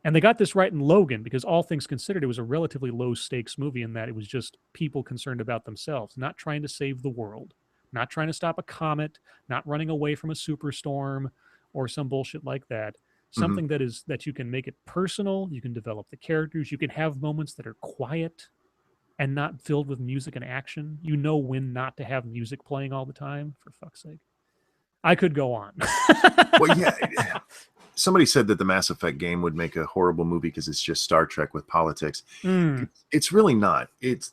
and they got this right in Logan, because all things considered it was a relatively low stakes movie in that it was just people concerned about themselves, not trying to save the world, not trying to stop a comet, not running away from a superstorm or some bullshit like that. Hmm. Something that you can make it personal, you can develop the characters, you can have moments that are quiet, and not filled with music and action. You know when not to have music playing all the time, for fuck's sake. I could go on. Well, yeah. Somebody said that the Mass Effect game would make a horrible movie because it's just Star Trek with politics. It's really not. It's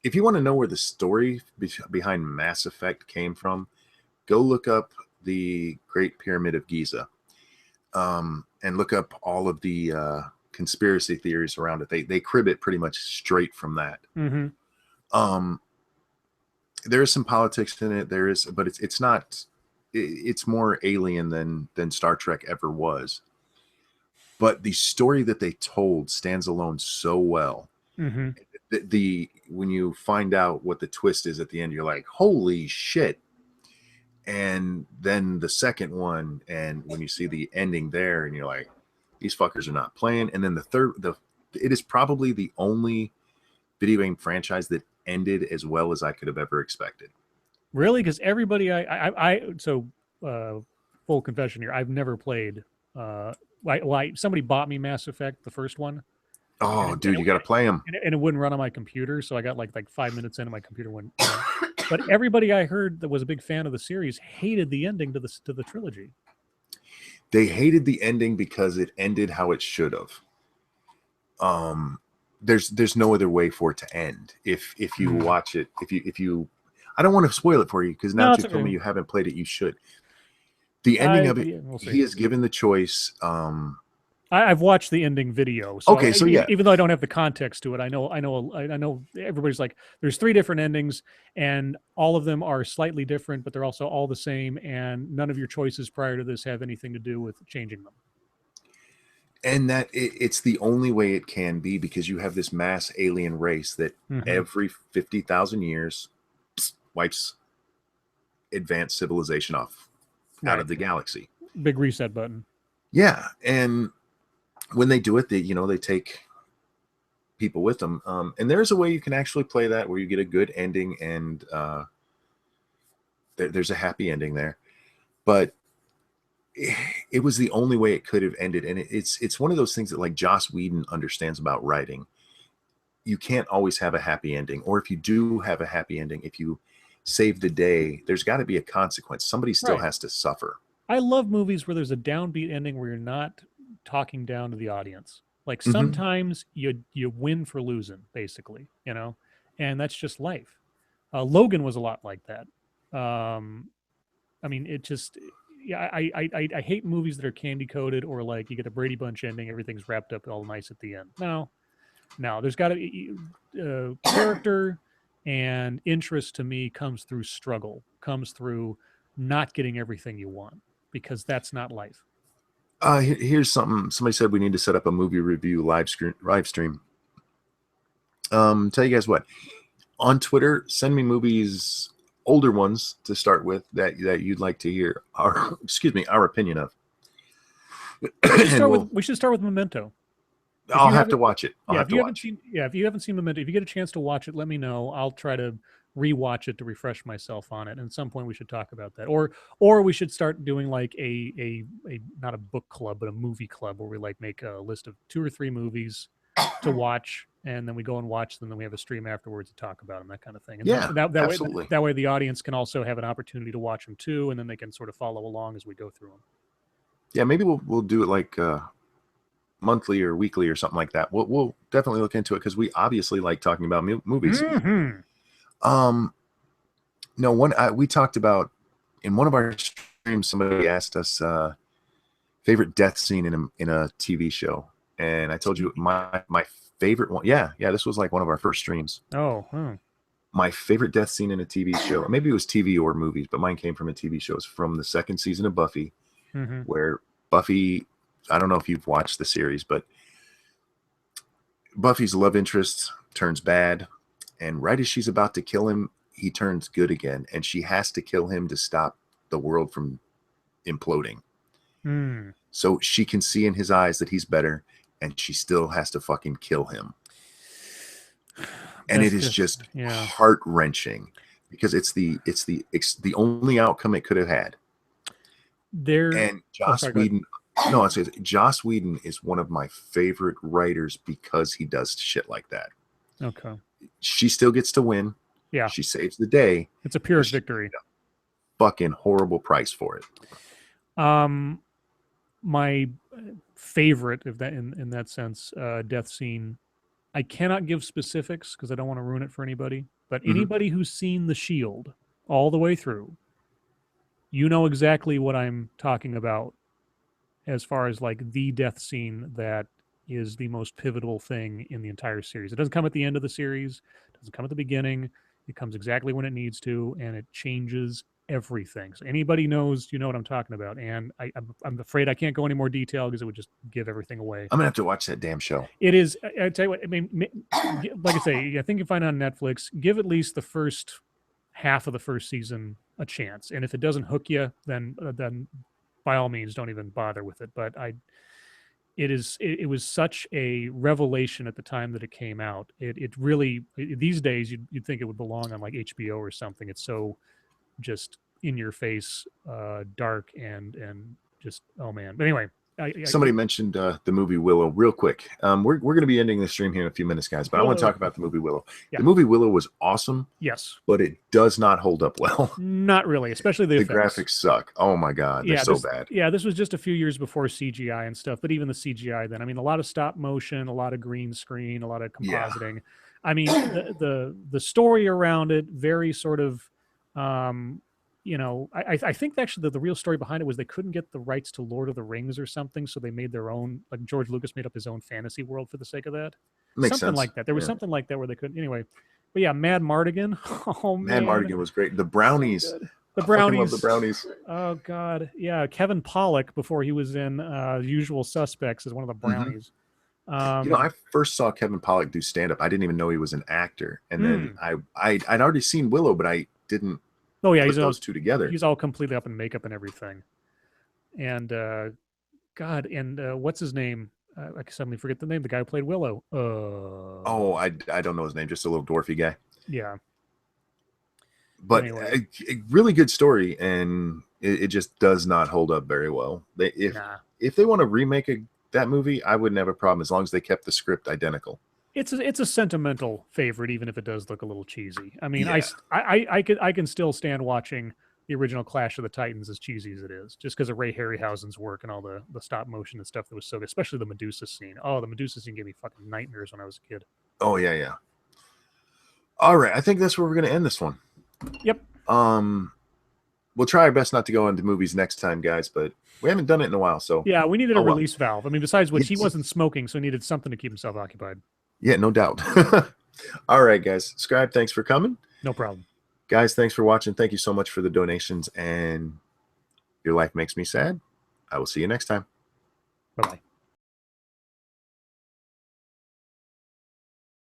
if you want to know where the story behind Mass Effect came from, go look up the Great Pyramid of Giza, and look up all of the conspiracy theories around it. They crib it pretty much straight from that. Um, there is some politics in it. There is, but it's not. It's more alien than Star Trek ever was. But the story that they told stands alone so well. The when you find out what the twist is at the end, you're like, holy shit. And then the second one, and when you see the ending there, and you're like, these fuckers are not playing. And then the third, it is probably the only video game franchise that ended as well as I could have ever expected. Really? Because everybody, so full confession here, I've never played. Somebody bought me Mass Effect, the first one. Oh, dude, you got to play them. And it wouldn't run on my computer, so I got like 5 minutes in, and my computer went. But everybody I heard that was a big fan of the series hated the ending to the trilogy. They hated the ending because it ended how it should have. There's no other way for it to end. If you watch it, if you, I don't want to spoil it for you because now that you told me you haven't played it, you should. The ending of it, yeah, he is given the choice. I've watched the ending video. So okay, so yeah, even though I don't have the context to it, I know everybody's like, there's 3 different endings, and all of them are slightly different, but they're also all the same, and none of your choices prior to this have anything to do with changing them. And that it's the only way it can be, because you have this mass alien race that every 50,000 years wipes advanced civilization off out of the galaxy. Big reset button. Yeah, and when they do it, they take people with them. And there's a way you can actually play that where you get a good ending, and there's a happy ending there. But it was the only way it could have ended. And it's one of those things that, like, Joss Whedon understands about writing. You can't always have a happy ending. Or if you do have a happy ending, if you save the day, there's got to be a consequence. Somebody still has to suffer. I love movies where there's a downbeat ending where you're not talking down to the audience. Like, sometimes you win for losing, basically, and that's just life. Logan was a lot like that. I mean, it just, yeah, I hate movies that are candy coated, or like you get a Brady Bunch ending, everything's wrapped up all nice at the end. No, there's got to be character and interest. To me, comes through struggle, comes through not getting everything you want, because that's not life. Here's something. Somebody said we need to set up a movie review live stream. Tell you guys what, on Twitter, send me movies, older ones to start with, that you'd like to hear our opinion of. We should start with Memento. I'll have to watch it. If you haven't seen Memento, if you get a chance to watch it, let me know. I'll try to rewatch it to refresh myself on it. And at some point we should talk about that. Or we should start doing like a not a book club, but a movie club, where we like make a list of 2 or 3 movies to watch, and then we go and watch them, and then we have a stream afterwards to talk about them, that kind of thing. And absolutely. That way the audience can also have an opportunity to watch them too, and then they can sort of follow along as we go through them. Yeah, maybe we'll do it like monthly or weekly or something like that. We'll definitely look into it, because we obviously like talking about movies. No, we talked about in one of our streams, somebody asked us favorite death scene in a TV show, and I told you my favorite one. Yeah, this was like one of our first streams. My favorite death scene in a TV show, maybe it was TV or movies, but mine came from a TV show. It's from the 2nd season of Buffy, where Buffy, I don't know if you've watched the series, but Buffy's love interest turns bad, and right as she's about to kill him, he turns good again, and she has to kill him to stop the world from imploding. So she can see in his eyes that he's better, and she still has to fucking kill him. And it is just heart-wrenching, because it's the only outcome it could have had. And Joss Whedon, Joss Whedon is one of my favorite writers because he does shit like that. Okay. she still gets to win. Yeah, She saves the day. it's a Pyrrhic victory. Fucking horrible price for it. My favorite, if that in that sense, death scene. I cannot give specifics because I don't want to ruin it for anybody. But anybody who's seen The Shield all the way through, you know exactly what I'm talking about as far as like the death scene that is the most pivotal thing in the entire series. It doesn't come at the end of the series, it doesn't come at the beginning. It comes exactly when it needs to, and it changes everything. So anybody knows, you know what I'm talking about. And I'm afraid I can't go any more detail because it would just give everything away. I'm gonna have to watch that damn show. It is. I tell you what. I mean, like I say, I think you find it on Netflix. Give at least the first half of the first season a chance, and if it doesn't hook you, then by all means don't even bother with it. But it was such a revelation at the time that it came out. It really these days you'd think it would belong on like HBO or something. It's so just in your face, dark and just, oh man. But anyway, Somebody mentioned the movie Willow real quick. We're going to be ending the stream here in a few minutes, guys, but I want to talk about the movie Willow. Yeah. The movie Willow was awesome. Yes. But it does not hold up well. Not really, especially the effects. Graphics suck. Oh my God. They're so bad. Yeah, this was just a few years before CGI and stuff, but even the CGI then, I mean, a lot of stop motion, a lot of green screen, a lot of compositing. Yeah. I mean, the story around it, very sort of, you know, I think actually the real story behind it was they couldn't get the rights to Lord of the Rings or something, so they made their own, like George Lucas made up his own fantasy world for the sake of that. Makes something sense. Like that. There was something like that where they couldn't. Anyway, but yeah, Mad Mardigan. Oh man, Mad Mardigan was great. The brownies. So the brownies. I love the brownies. Oh God, yeah. Kevin Pollak before he was in Usual Suspects is one of the brownies. You know, I first saw Kevin Pollak do stand up. I didn't even know he was an actor, and then I'd already seen Willow, but I didn't. Oh yeah, put those two together. He's all completely up in makeup and everything. And God, and what's his name? I suddenly forget the name. The guy who played Willow. Oh, I don't know his name. Just a little dwarfy guy. Yeah. But anyway. a really good story, and it just does not hold up very well. If they want to remake that movie, I wouldn't have a problem as long as they kept the script identical. It's a sentimental favorite, even if it does look a little cheesy. I mean, yeah. I can still stand watching the original Clash of the Titans, as cheesy as it is, just because of Ray Harryhausen's work and all the stop motion and stuff that was so good, especially the Medusa scene. Oh, the Medusa scene gave me fucking nightmares when I was a kid. Oh yeah. All right, I think that's where we're gonna end this one. Yep. We'll try our best not to go into movies next time, guys, but we haven't done it in a while, so yeah, we needed a release valve. I mean, besides which, he wasn't smoking, so he needed something to keep himself occupied. Yeah, no doubt. All right, guys. Scribe, thanks for coming. No problem. Guys, thanks for watching. Thank you so much for the donations, and your life makes me sad. I will see you next time. Bye-bye.